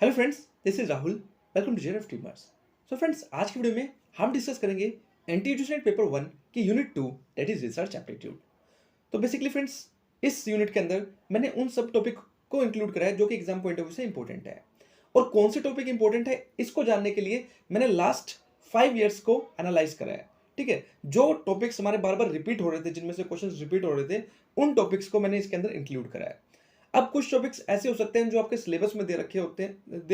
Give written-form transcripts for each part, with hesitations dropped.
Hello friends, this is Rahul. Welcome to JRF teamers. So friends, आज की video में हम डिस्कस करेंगे एनटीए पेपर 1 की unit 2 that is research aptitude. तो बेसिकली फ्रेंड्स, इस यूनिट के अंदर मैंने उन सब टॉपिक को इंक्लूड करा है जो कि एग्जाम पॉइंट ऑफ व्यू से इंपॉर्टेंट है। और कौन से टॉपिक इंपॉर्टेंट है इसको जानने के लिए मैंने लास्ट 5 ईयर्स को एनालाइज करा है। ठीक है, जो टॉपिक्स हमारे बार बार रिपीट हो रहे थे, जिनमें से क्वेश्चन रिपीट हो रहे थे, उन टॉपिक्स को मैंने इसके अंदर इंक्लूड करा है। अब कुछ टॉपिक्स ऐसे हो सकते हैं जो आपके सिलेबस में दे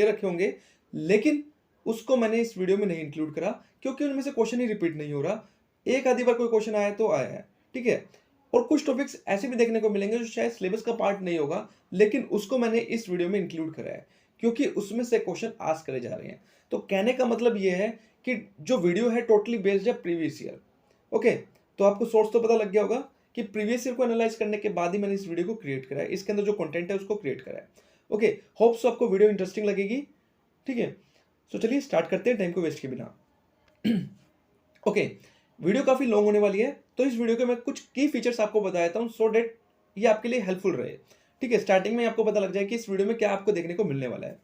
रखे होंगे, लेकिन उसको मैंने इस वीडियो में नहीं इंक्लूड करा क्योंकि उनमें से क्वेश्चन ही रिपीट नहीं हो रहा। एक आधी बार कोई क्वेश्चन आया तो आया है। ठीक है, और कुछ टॉपिक्स ऐसे भी देखने को मिलेंगे जो शायद सिलेबस का पार्ट नहीं होगा, लेकिन उसको मैंने इस वीडियो में इंक्लूड करा है क्योंकि उसमें से क्वेश्चन आस्क करे जा रहे हैं। तो कहने का मतलब ये है कि जो वीडियो है टोटली बेस्ड है प्रीवियस ईयर। ओके, तो आपको सोर्स तो पता लग गया होगा कि प्रीवियस ईयर को एनालाइज करने के बाद ही मैंने इस वीडियो को क्रिएट करा है, इसके अंदर जो कंटेंट है उसको क्रिएट करा है। ओके, होप्स आपको वीडियो इंटरेस्टिंग लगेगी। ठीक है, सो चलिए स्टार्ट करते हैं टाइम को वेस्ट के बिना। ओके, वीडियो काफी लॉन्ग होने वाली है, तो इस वीडियो के मैं कुछ की फीचर्स आपको बता देता हूं सो डेट ये आपके लिए हेल्पफुल रहे। ठीक है, स्टार्टिंग में आपको पता लग जाए कि इस वीडियो में क्या आपको देखने को मिलने वाला है।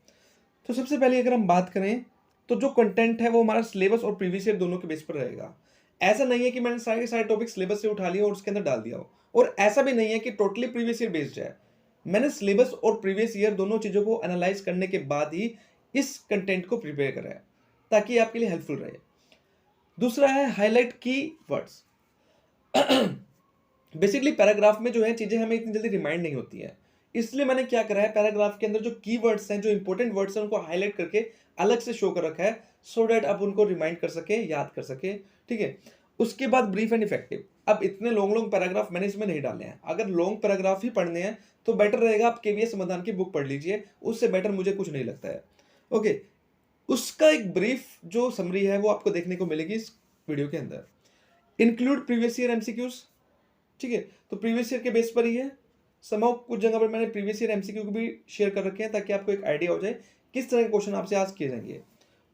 तो सबसे पहले अगर हम बात करें तो जो कंटेंट है वो हमारा सिलेबस और प्रीवियस ईयर दोनों के बेस पर रहेगा। ऐसा नहीं है कि मैंने सारे के सारे टॉपिक सिलेबस से उठा लिए और उसके अंदर डाल दिया हो, और ऐसा भी नहीं है कि टोटली प्रीवियस ईयर बेस्ड है। मैंने सिलेबस और प्रीवियस ईयर दोनों चीजों को एनालाइज करने के बाद ही इस कंटेंट को प्रिपेयर करा है ताकि आपके लिए हेल्पफुल रहे। दूसरा है हाईलाइट की वर्ड्स। बेसिकली पैराग्राफ में जो है चीजें हमें इतनी जल्दी रिमाइंड नहीं होती है, इसलिए मैंने क्या करा है, पैराग्राफ के अंदर जो कीवर्ड्स हैं, जो इंपॉर्टेंट वर्ड्स हैं, उनको हाईलाइट करके अलग से शो कर रखा है सो दैट आप उनको रिमाइंड कर सके, याद कर सके। ठीक है, उसके बाद ब्रीफ एंड इफेक्टिव। अब इतने लॉन्ग लॉन्ग पैराग्राफ मैंने इसमें नहीं डाले हैं। अगर लॉन्ग पैराग्राफ ही पढ़ने हैं तो बेटर रहेगा आप केवीएस समाधान की बुक पढ़ लीजिए, उससे बेटर मुझे कुछ नहीं लगता है। ओके, उसका एक ब्रीफ जो समरी है वो आपको देखने को मिलेगी इस वीडियो के अंदर। Include previous year MCQs. ठीक है, तो प्रीवियस ईयर के बेस पर ही है। समाउ कुछ जगह पर मैंने प्रीवियस ईयर एमसीक्यू को भी शेयर कर रखे हैं ताकि आपको एक आइडिया हो जाए किस तरह के क्वेश्चन आपसे आज किए जाएंगे।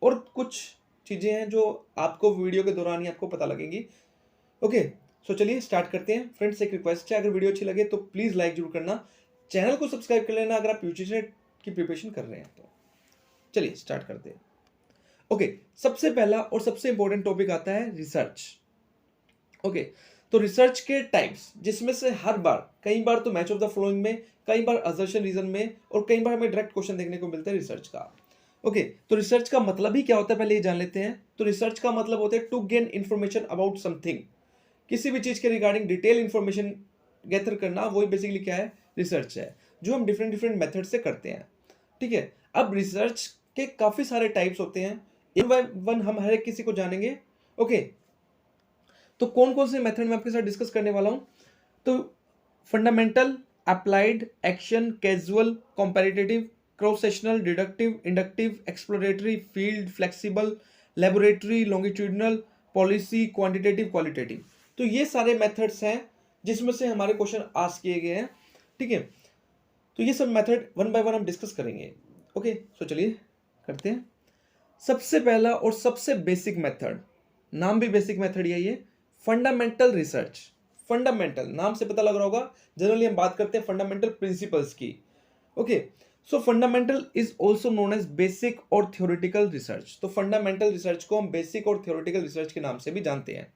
और कुछ चीजें हैं जो आपको वीडियो के दौरान ही आपको पता लगेंगी। ओके, सो चलिए स्टार्ट करते हैं। फ्रेंड्स, एक रिक्वेस्ट है, अगर वीडियो अच्छी लगे तो प्लीज लाइक जरूर करना, चैनल को सब्सक्राइब कर लेना अगर आप यूजीसी नेट की प्रिपरेशन कर रहे हैं तो। चलिए स्टार्ट करते हैं। ओके, सबसे पहला और सबसे इंपॉर्टेंट टॉपिक आता है रिसर्च। ओके, तो रिसर्च के टाइप्स, जिसमें से हर बार, कई बार तो मैच ऑफ द फॉलोइंग में, कई बार असर्शन रीजन में, और कई बार हमें डायरेक्ट क्वेश्चन देखने को मिलता है रिसर्च का। ओके, तो रिसर्च का मतलब ही क्या होता है पहले ये जान लेते हैं। तो रिसर्च का मतलब होता है to gain information about something. किसी भी चीज के रिगार्डिंग डिटेल इंफॉर्मेशन गैदर करना, वही बेसिकली क्या है, रिसर्च है, जो हम डिफरेंट डिफरेंट मेथड से करते हैं। ठीक है, अब रिसर्च के काफी सारे टाइप्स होते हैं, एक बाय वन हम हर एक किसी को जानेंगे। ओके, तो कौन कौन से मेथड मैं आपके साथ डिस्कस करने वाला हूं। तो fundamental, applied, action, casual, competitive, cross sectional, deductive, inductive, exploratory, field, flexible, laboratory, longitudinal, policy, quantitative, qualitative. तो ये सारे मेथड्स हैं जिसमें से हमारे क्वेश्चन आस्क किए गए हैं। ठीक है, तो ये सब मेथड वन बाय वन हम डिस्कस करेंगे। ओके, सो चलिए करते हैं। सबसे पहला और सबसे बेसिक मेथड, नाम भी बेसिक मेथड यही है, फंडामेंटल रिसर्च। फंडामेंटल नाम से पता लग रहा होगा, जनरली हम बात करते हैं फंडामेंटल प्रिंसिपल्स की। Okay, so fundamental is also known as basic और थ्योरेटिकल रिसर्च। तो फंडामेंटल रिसर्च को हम बेसिक और थ्योरेटिकल रिसर्च के नाम से भी जानते हैं।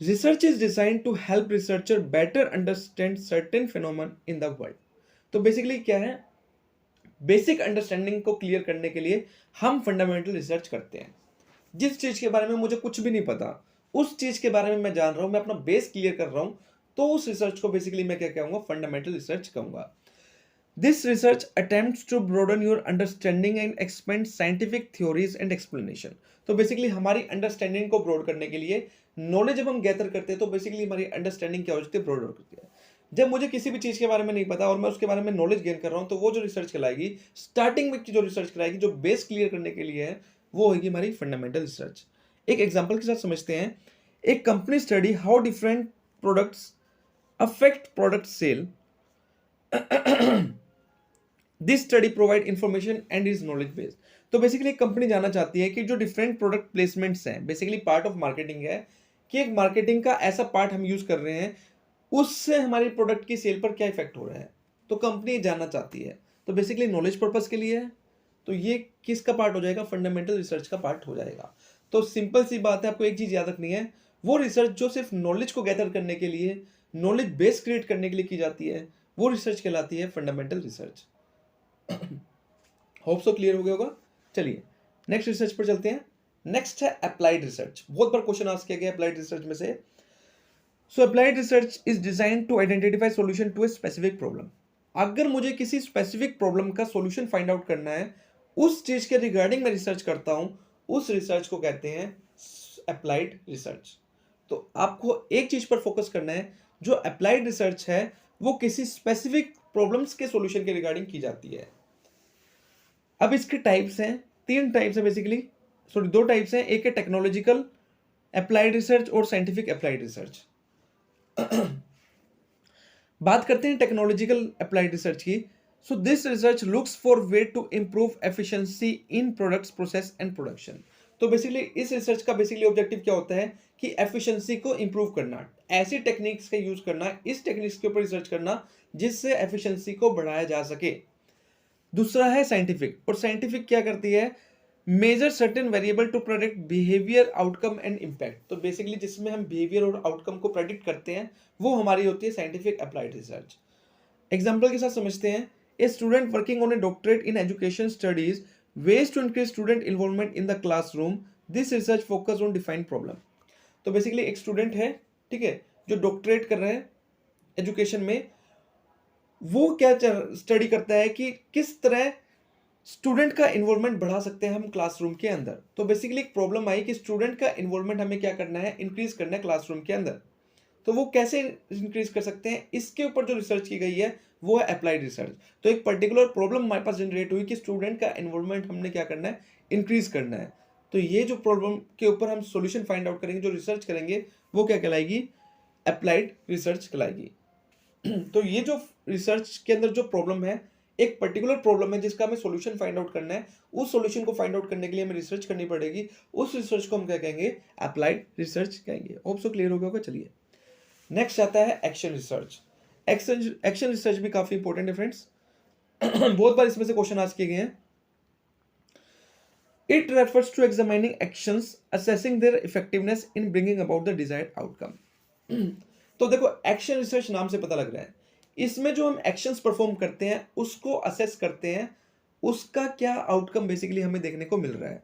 Research is design to help researcher better understand certain phenomena in the world. तो बेसिकली क्या है, बेसिक अंडरस्टैंडिंग को क्लियर करने के लिए हम फंडामेंटल रिसर्च करते हैं। जिस चीज के बारे में मुझे कुछ भी नहीं पता, उस चीज के बारे में मैं जान रहा हूं, मैं अपना बेस क्लियर कर रहा हूं, तो उस रिसर्च को बेसिकली मैं क्या कहूंगा, फंडामेंटल रिसर्च कहूंगा। This research attempts to broaden your understanding and expand scientific theories and explanation. तो बेसिकली हमारी अंडरस्टैंडिंग को ब्रॉड करने के लिए नॉलेज जब हम गैदर करते हैं तो बेसिकली हमारी अंडरस्टैंडिंग क्या हो जाती है, ब्रॉड हो जाती है। जब मुझे किसी भी चीज के बारे में नहीं पता और मैं उसके बारे में नॉलेज गेन कर रहा हूं, तो वो जो रिसर्च कहलाएगी, स्टार्टिंग में जो रिसर्च कराएगी, जो बेस क्लियर करने के लिए है, वो होगी हमारी फंडामेंटल रिसर्च। एक एग्जांपल के साथ समझते हैं। एक company study how different products affect product sale. This study provide information and is knowledge based. तो बेसिकली कंपनी जानना चाहती है कि जो डिफरेंट प्रोडक्ट प्लेसमेंट्स हैं, बेसिकली पार्ट ऑफ मार्केटिंग है, कि एक मार्केटिंग का ऐसा पार्ट हम यूज कर रहे हैं, उससे हमारी प्रोडक्ट की सेल पर क्या इफेक्ट हो रहा है। तो कंपनी जानना चाहती है, तो बेसिकली नॉलेज पर्पस के लिए है। तो ये किसका पार्ट हो जाएगा? फंडामेंटल रिसर्च का पार्ट हो जाएगा। तो सिंपल सी बात है, आपको एक चीज याद रखनी है, वो रिसर्च जो सिर्फ नॉलेज को गैदर करने के लिए, नॉलेज बेस क्रिएट करने के लिए की जाती है, वो रिसर्च कहलाती है fundamental research. Hope so clear हो गया होगा। चलिए नेक्स्ट रिसर्च पर चलते हैं। नेक्स्ट है अप्लाइड रिसर्च। बहुत बार क्वेश्चन आस्क किया गया अप्लाइड रिसर्च में से। So applied research is design to identify solution to a specific problem. अगर मुझे किसी स्पेसिफिक प्रॉब्लम का सॉल्यूशन फाइंड आउट करना है, उस चीज के रिगार्डिंग मैं रिसर्च करता हूं, उस रिसर्च को कहते हैं अप्लाइड रिसर्च। तो आपको एक चीज पर फोकस करना है, जो अप्लाइड रिसर्च है वो किसी स्पेसिफिक प्रॉब्लम्स के सॉल्यूशन के रिगार्डिंग की जाती है। अब इसके टाइप्स हैं, 3 टाइप्स है बेसिकली, सॉरी 2 टाइप्स हैं, एक है टेक्नोलॉजिकल अप्लाइड रिसर्च और साइंटिफिक अप्लाइड रिसर्च। बात करते हैं टेक्नोलॉजिकल अप्लाइड रिसर्च की। So this research looks for way to improve efficiency in products process and production. तो बेसिकली इस रिसर्च का बेसिकली ऑब्जेक्टिव क्या होता है कि एफिशिएंसी को इंप्रूव करना, ऐसी टेक्निक्स का यूज करना, इस टेक्निक्स के ऊपर रिसर्च करना जिससे एफिशिएंसी को बढ़ाया जा सके। दूसरा है साइंटिफिक, और साइंटिफिक क्या करती है? Measure certain variable to predict behaviour outcome and impact. तो बेसिकली जिसमें हम बिहेवियर और आउटकम को प्रेडिक्ट करते हैं, वो हमारी होती है साइंटिफिक अप्लाइड रिसर्च। एग्जाम्पल के साथ समझते हैं। A student working on a doctorate in education studies ways to increase student involvement in the classroom, this research focus on defined problem. तो बेसिकली एक स्टूडेंट है, ठीक है, जो डॉक्टरेट कर रहे हैं एजुकेशन में, वो क्या स्टडी करता है कि किस तरह स्टूडेंट का इन्वॉल्वमेंट बढ़ा सकते हैं हम क्लासरूम के अंदर। तो बेसिकली एक प्रॉब्लम आई कि स्टूडेंट का इन्वॉल्वमेंट हमें क्या करना है? इंक्रीज करना है क्लासरूम के अंदर। तो वो कैसे इंक्रीज कर सकते हैं? इसके ऊपर जो रिसर्च की गई है वो है अप्लाइड रिसर्च। तो एक पर्टिकुलर प्रॉब्लम हमारे पास जनरेट हुई कि स्टूडेंट का इन्वॉल्वमेंट हमने क्या करना है? इंक्रीज करना है। तो ये जो प्रॉब्लम के ऊपर हम सॉल्यूशन फाइंड आउट करेंगे, जो रिसर्च करेंगे, वो क्या कहलाएगी? अप्लाइड रिसर्च कहलाएगी। तो ये जो रिसर्च के अंदर जो प्रॉब्लम है, एक पर्टिकुलर प्रॉब्लम है जिसका हमें सॉल्यूशन फाइंड आउट करना है, उस सॉल्यूशन को फाइंड आउट करने के लिए हमें रिसर्च करनी पड़ेगी, उस रिसर्च को हम क्या कहेंगे? अप्लाइड रिसर्च कहेंगे। होप सो क्लियर हो गया होगा। चलिए नेक्स्ट आता है एक्शन रिसर्च। एक्शन रिसर्च भी काफी इंपॉर्टेंट है फ्रेंड्स। बहुत बार इसमें से क्वेश्चन आस्क किए गए हैं। It refers to examining actions, assessing their effectiveness in bringing about the desired outcome. तो देखो एक्शन रिसर्च नाम से पता लग रहा है, इसमें जो हम एक्शंस परफॉर्म करते हैं उसको असेस करते हैं, उसका क्या आउटकम बेसिकली हमें देखने को मिल रहा है,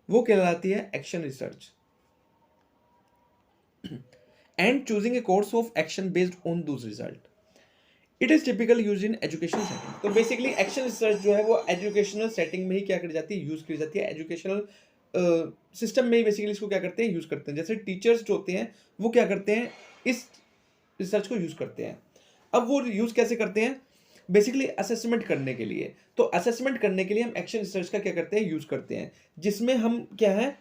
वो कहलाती है action research. And choosing a course of action based on those result, it is typical use in educational setting. तो बेसिकली एक्शन रिसर्च जो है वो एजुकेशनल सेटिंग में ही क्या करी जाती है? यूज करी जाती है। एजुकेशनल सिस्टम में ही बेसिकली इसको क्या करते हैं? यूज करते हैं। जैसे टीचर्स जो होते हैं वो क्या करते हैं? इस रिसर्च को यूज करते हैं। अब वो यूज कैसे करते हैं? बेसिकली असेसमेंट करने के लिए। तो असेसमेंट करने के लिए हम एक्शन रिसर्च का क्या करते हैं? यूज करते हैं, जिसमें हम क्या है,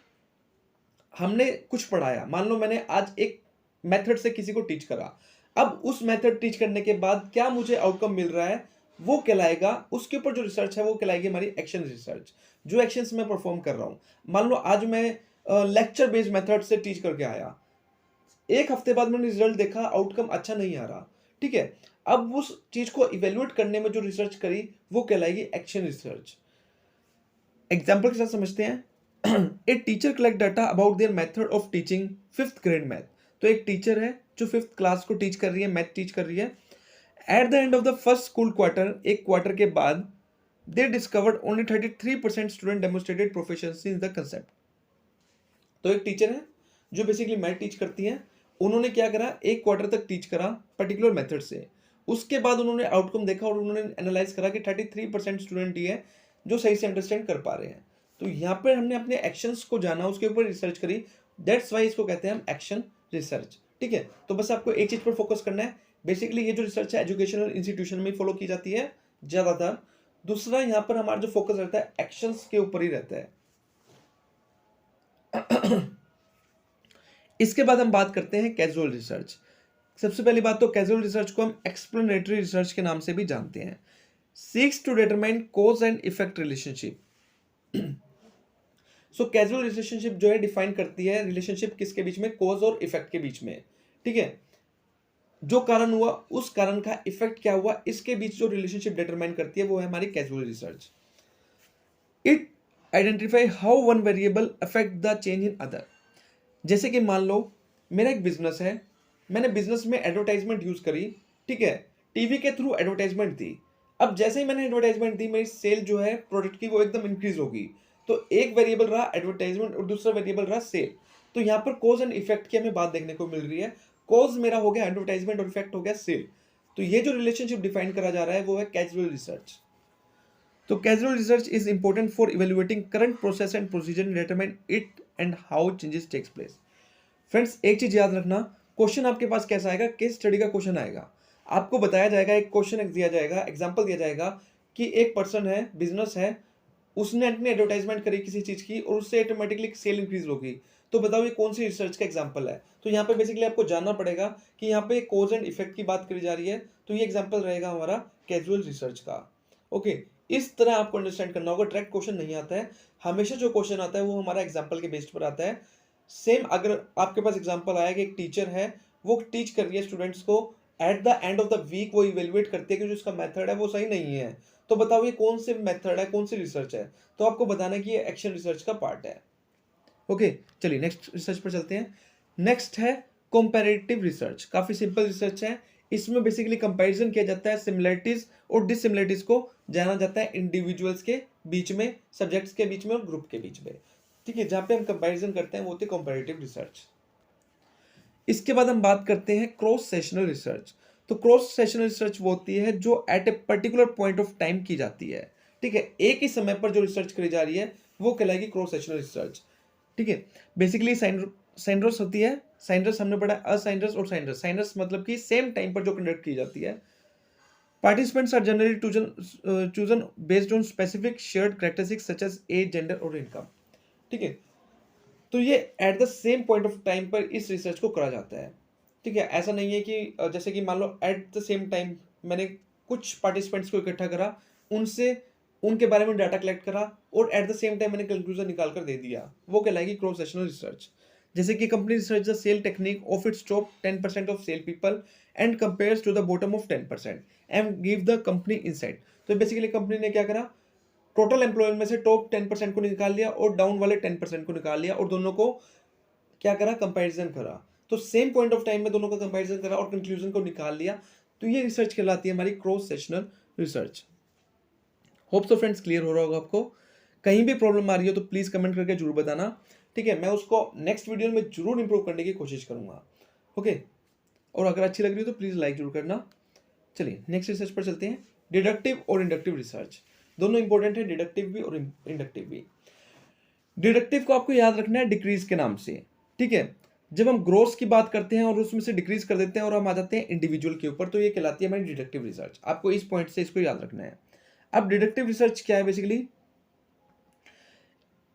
हमने कुछ पढ़ाया, मान लो मैंने आज एक मेथड से किसी को टीच करा, अब उस मेथड टीच करने के बाद क्या मुझे आउटकम मिल रहा है, वो कहलाएगा, उसके ऊपर जो रिसर्च है वो कहलाएगी हमारी एक्शन रिसर्च। जो एक्शंस मैं परफॉर्म कर रहा हूं, मान लो आज मैं लेक्चर बेस्ड मेथड से टीच करके आया, एक हफ्ते बाद मैंने रिजल्ट देखा, आउटकम अच्छा नहीं आ रहा, ठीक है, अब उस चीज को इवेल्युएट करने में जो रिसर्च करी वो कहलाएगी एक्शन रिसर्च। एग्जाम्पल के साथ समझते हैं। A teacher collect data about their method of teaching 5th grade math. तो एक टीचर है जो 5th क्लास को टीच कर रही है, मैथ टीच कर रही है। Eight the end of the first school quarter, एक क्वार्टर के बाद, दे discovered only 33% student demonstrated proficiency in the concept. तो एक टीचर है जो बेसिकली मैथ टीच करती है, उन्होंने क्या करा, एक क्वार्टर तक टीच करा पर्टिकुलर मेथड से, उसके बाद उन्होंने आउटकम देखा और उन्होंने एनालाइज करा कि 33% स्टूडेंट ही है जो सही से अंडरस्टैंड कर पा रहे हैं। तो यहाँ पर हमने अपने एक्शंस को जाना, उसके ऊपर रिसर्च करी, दैट्स वाई इसको कहते हैं हम एक्शन रिसर्च। ठीक है, तो बस आपको एक चीज पर फोकस करना है। बेसिकली ये जो रिसर्च है एजुकेशनल इंस्टीट्यूशन में फॉलो की जाती है ज्यादातर। दूसरा यहाँ पर हमारा जो फोकस रहता है एक्शंस के ऊपर ही रहता है। इसके बाद हम बात करते हैं कैजुअल रिसर्च। सबसे पहली बात तो कैजुअल रिसर्च को हम एक्सप्लेनेटरी रिसर्च के नाम से भी जानते हैं। Seeks to determine cause and effect relationship. So casual relationship जो है डिफाइन करती है रिलेशनशिप किसके बीच में, कॉज और इफेक्ट के बीच में। ठीक है, जो कारण हुआ उस कारण का इफेक्ट क्या हुआ, इसके बीच जो रिलेशनशिप डिटरमाइन करती है वो है हमारी casual research. It identify how one variable affect the change in other. जैसे कि मान लो मेरा एक बिजनेस है, मैंने बिजनेस में एडवर्टाइजमेंट यूज करी, ठीक है, टीवी के थ्रू एडवर्टाइजमेंट दी। अब जैसे ही मैंने एडवर्टाइजमेंट दी, मेरी सेल जो है प्रोडक्ट की वो एकदम इंक्रीज होगी। तो एक वेरिएबल रहा एडवर्टाइजमेंट और दूसरा वेरिएबल रहा सेल। तो यहाँ पर कॉज एंड इफेक्ट की हमें बात देखने को मिल रही है। कॉज मेरा हो गया एडवर्टाइजमेंट और इफेक्ट हो गया सेल। तो ये जो रिलेशनशिप डिफाइन करा जा रहा है वो है कैजुअल रिसर्च। तो casual research is important for evaluating current process and procedure, determine it and how changes takes place. Friends एक चीज याद रखना, क्वेश्चन आपके पास कैसा आएगा, केस स्टडी का क्वेश्चन आएगा। आपको बताया जाएगा, एक क्वेश्चन दिया जाएगा, एग्जांपल दिया जाएगा कि एक पर्सन है, बिजनेस है, उसने अपनी एडवर्टाइजमेंट करी किसी चीज की और उससे ऑटोमेटिकली सेल इंक्रीज होगी। तो बताओ ये कौन सी रिसर्च का एग्जांपल है। तो यहाँ पे बेसिकली आपको जानना पड़ेगा कि यहाँ पे कॉज एंड इफेक्ट की बात करी जा रही है। तो ये एग्जांपल रहेगा हमारा कैजुअल रिसर्च का। ओके, इस तरह आपको अंडरस्टैंड करना होगा। डायरेक्ट क्वेश्चन नहीं आता है, हमेशा जो क्वेश्चन आता है वो हमारा एग्जाम्पल के बेस्ड पर आता है। सेम अगर आपके पास एग्जांपल आया कि एक टीचर है, वो टीच कर रही है स्टूडेंट्स को, at the end of the week वो इवेल्युएट करती है कि जो इसका मेथड है वो सही नहीं है। तो बताओ ये कौन से मेथड है, कौन सी रिसर्च है। तो आपको बताना है कि ये एक्शन रिसर्च का पार्ट है। ओके, चलिए नेक्स्ट रिसर्च पर चलते हैं। नेक्स्ट है कंपैरेटिव रिसर्च। काफी सिंपल रिसर्च है। इसमें बेसिकली कंपैरिजन किया जाता है सिमिलरिटीज और डिसिमिलरिटीज को जाना जाता है इंडिविजुअल्स के बीच में, सब्जेक्ट्स के बीच में और ग्रुप के बीच में। ठीक है, जहां पे हम कंपैरिजन करते हैं वो होती है कंपैरेटिव रिसर्च। इसके बाद हम बात करते हैं क्रॉस सेशनल रिसर्च। तो क्रॉस सेशनल रिसर्च वो होती है जो at a particular point of time की जाती है। ठीक है, एक ही समय पर जो रिसर्च करी जा रही है वो कहलाएगी क्रॉस सेशनल रिसर्च। ठीक है, बेसिकली साइंड्रस होती है। साइंड्रस हमने पढ़ा असाइंड्रस और साइंड्रस। साइंड्रस मतलब कि सेम टाइम पर जो कंडक्ट की जाती है। Participants are generally chosen based on specific shared characteristics such as age, gender और income। ठीक है, तो ये at the same point of time पर इस रिसर्च को करा जाता है। ठीक है, ऐसा नहीं है कि जैसे कि मान लो एट द सेम टाइम मैंने कुछ पार्टिसिपेंट्स को इकट्ठा करा, उनसे उनके बारे में डाटा कलेक्ट करा और एट द सेम टाइम मैंने कंक्लूजन निकाल कर दे दिया, वो कहलाएगी क्रॉस सेक्शनल रिसर्च। जैसे कि company research the sale technique of its top 10% of sale people and compares to the bottom of 10% and give the company insight. तो बेसिकली कंपनी ने क्या करा, टोटल एम्प्लॉय में से टॉप 10% को निकाल लिया और डाउन वाले 10% को निकाल लिया और दोनों को क्या करा, कंपैरिजन करा। तो सेम पॉइंट ऑफ टाइम में दोनों का कंपैरिजन करा और कंक्लूजन को निकाल लिया। तो ये रिसर्च कहलाती है हमारी cross sectional research. Hope so friends clear हो रहा होगा आपको। कहीं भी प्रॉब्लम आ रही हो तो प्लीज कमेंट करके जरूर बताना। ठीक है, मैं उसको नेक्स्ट वीडियो में जरूर इंप्रूव करने की कोशिश करूंगा। ओके, और अगर अच्छी लग रही हो तो प्लीज लाइक जरूर करना। चलिए नेक्स्ट रिसर्च पर चलते हैं। डिडक्टिव और इंडक्टिव रिसर्च दोनों इंपॉर्टेंट है, डिडक्टिव भी और इंडक्टिव भी। डिडक्टिव को आपको याद रखना है डिक्रीज के नाम से। ठीक है, जब हम ग्रोथ की बात करते हैं और उसमें से डिक्रीज कर देते हैं और हम आ जाते हैं इंडिविजुअल के ऊपर, तो ये कहलाती है हमारी डिडक्टिव रिसर्च। आपको इस पॉइंट से इसको याद रखना है। अब डिडक्टिव रिसर्च क्या है, basically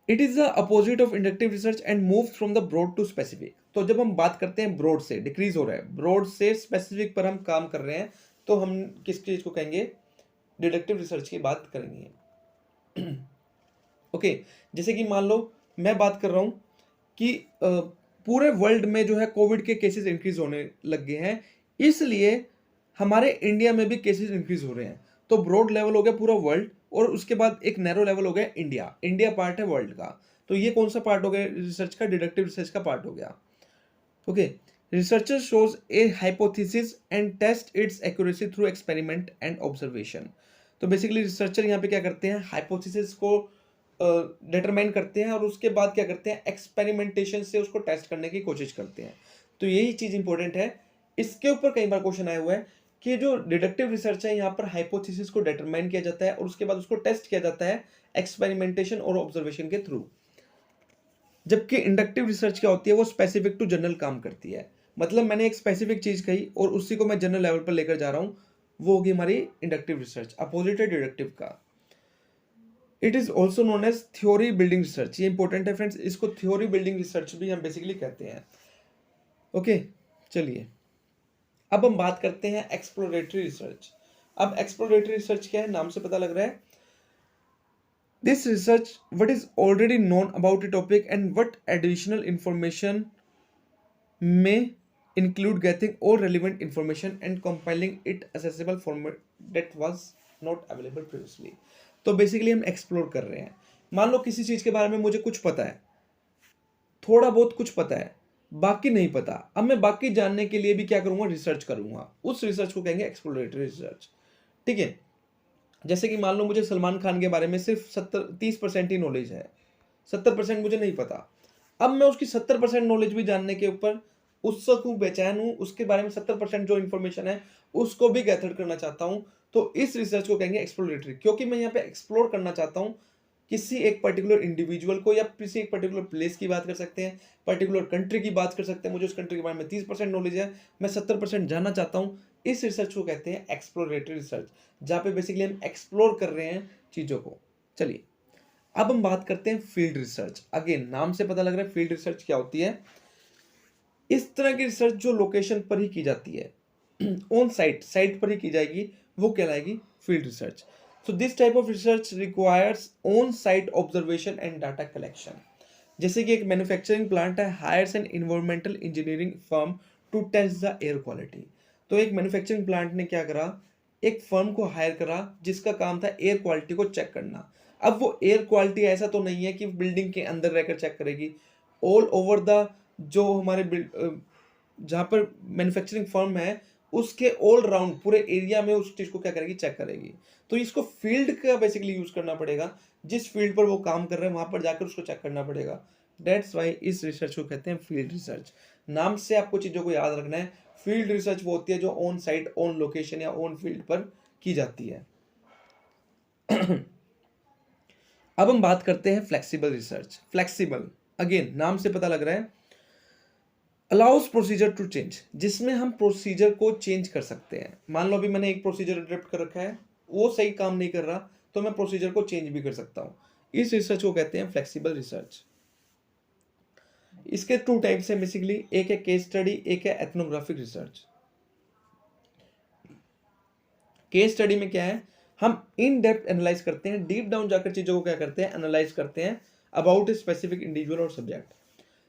it is the opposite of inductive research and move from the broad to specific. तो जब हम बात करते हैं ब्रॉड से, डिक्रीज हो रहा है, ब्रॉड से स्पेसिफिक पर हम काम कर रहे हैं, तो हम किस चीज को कहेंगे, डिडक्टिव रिसर्च की बात करेंगे। ओके, जैसे कि मान लो मैं बात कर रहा हूं कि पूरे वर्ल्ड में जो है कोविड के केसेस इंक्रीज होने लग गए हैं, इसलिए हमारे इंडिया में भी केसेस इंक्रीज हो रहे हैं। तो ब्रॉड लेवल हो गया पूरा वर्ल्ड और उसके बाद एक नैरो लेवल हो गया इंडिया। इंडिया पार्ट है वर्ल्ड का। तो ये कौन सा पार्ट हो गया रिसर्च का, डिडक्टिव रिसर्च का पार्ट हो गया। Okay, researcher shows a hypothesis and test its accuracy through experiment and observation. तो बेसिकली रिसर्चर यहाँ पे क्या करते हैं, हाइपोथेसिस को डिटरमाइन करते हैं और उसके बाद क्या करते हैं, एक्सपेरिमेंटेशन से उसको टेस्ट करने की कोशिश करते हैं। तो यही चीज इंपॉर्टेंट है। इसके ऊपर कई बार क्वेश्चन आया हुआ है कि जो डिडक्टिव रिसर्च है यहाँ पर हाइपोथेसिस को डिटरमाइन किया जाता है और उसके बाद उसको टेस्ट किया जाता है एक्सपेरिमेंटेशन और ऑब्जर्वेशन के थ्रू। जबकि इंडक्टिव रिसर्च क्या होती है, वो स्पेसिफिक टू जनरल काम करती है। मतलब मैंने एक स्पेसिफिक चीज कही और उसी को मैं जनरल लेवल पर लेकर जा रहा हूं, वो होगी हमारी इंडक्टिव रिसर्च, अपोजिट है डिडक्टिव का। It is also known as theory building research. ये इंपॉर्टेंट है फ्रेंड्स, इसको थ्योरी बिल्डिंग रिसर्च भी हम बेसिकली कहते हैं। ओके, चलिए अब हम बात करते हैं एक्सप्लोरेटरी रिसर्च। अब एक्सप्लोरेटरी रिसर्च क्या है, नाम से पता लग रहा है, this research what is already known about a topic and what additional information may include getting all relevant information and compiling it accessible format that was not available previously। तो basically हम एक्सप्लोर कर रहे हैं मान लो किसी चीज़ के बारे में मुझे कुछ पता है, थोड़ा बहुत कुछ पता है, बाकी नहीं पता। अब मैं बाकी जानने के लिए भी क्या करूँगा, रिसर्च करूँगा। उस रिसर्च को कहेंगे एक्सप्लोरेटरी रिसर्च। ठीक है? जैसे कि मान लो मुझे सलमान खान के बारे में सिर्फ 30% ही नॉलेज है, 70% मुझे नहीं पता। अब मैं उसकी 70% नॉलेज भी जानने के ऊपर उत्सुक हूँ, बेचैन हूँ, उसके बारे में 70% जो इन्फॉर्मेशन है उसको भी गैदर करना चाहता हूँ। तो इस रिसर्च को कहेंगे एक्सप्लोरेटरी, क्योंकि मैं यहाँ पे एक्सप्लोर करना चाहता हूँ किसी एक पर्टिकुलर इंडिविजुअल को, या किसी एक पर्टिकुलर प्लेस की बात कर सकते हैं, पर्टिकुलर कंट्री की बात कर सकते हैं। मुझे उस कंट्री के बारे में 30% नॉलेज है, मैं 70% जानना चाहता हूँ। इस रिसर्च को कहते हैं एक्सप्लोरेटरी रिसर्च, जहाँ पे बेसिकली हम एक्सप्लोर कर रहे हैं चीज़ों को। चलिए अब हम बात करते हैं फील्ड रिसर्च। अगेन नाम से पता लग रहा है फील्ड रिसर्च क्या होती है। इस तरह की रिसर्च जो लोकेशन पर ही की जाती है, ऑन साइट, साइट पर ही की जाएगी, वो कहलाएगी field research. So this type of research requires on site observation and data collection. जैसे कि एक मैन्युफैक्चरिंग प्लांट है, hires an environmental engineering firm to test the air quality. तो एक मैन्युफैक्चरिंग प्लांट ने क्या करा, एक फर्म को हायर करा जिसका काम था एयर क्वालिटी को चेक करना। अब वो एयर क्वालिटी ऐसा तो नहीं है कि बिल्डिंग के अंदर रहकर चेक करेगी, ऑल ओवर द जो हमारे जहाँ पर मैन्युफैक्चरिंग फर्म है उसके ऑल राउंड पूरे एरिया में उस चीज़ को क्या करेगी, चेक करेगी। तो इसको फील्ड का बेसिकली यूज करना पड़ेगा, जिस फील्ड पर वो काम कर रहे हैं वहां पर जाकर उसको चेक करना पड़ेगा। डेट्स वाई इस रिसर्च को कहते हैं फील्ड रिसर्च। नाम से आपको चीज़ों को याद रखना है, फील्ड रिसर्च वो होती है जो ऑन साइट, ऑन लोकेशन या ऑन फील्ड पर की जाती है। अब हम बात करते हैं फ्लेक्सिबल रिसर्च। फ्लेक्सिबल अगेन नाम से पता लग रहा है अलाउस प्रोसीजर टू चेंज, जिसमें हम प्रोसीजर को चेंज कर सकते हैं। मान लो अभी मैंने एक प्रोसीजर अडॉप्ट कर रखा है, वो सही काम नहीं कर रहा, तो मैं प्रोसीजर को चेंज भी कर सकता हूँ। इस रिसर्च को कहते हैं फ्लेक्सिबल रिसर्च। इसके टू टाइप्स हैं बेसिकली, एक है केस स्टडी, एक है एथनोग्राफिक रिसर्च। केस स्टडी में क्या है, हम इन डेप्थ एनालाइज करते हैं, डीप डाउन जाकर चीजों को क्या करते हैं, एनालाइज करते हैं अबाउट ए स्पेसिफिक इंडिविजुअल और सब्जेक्ट।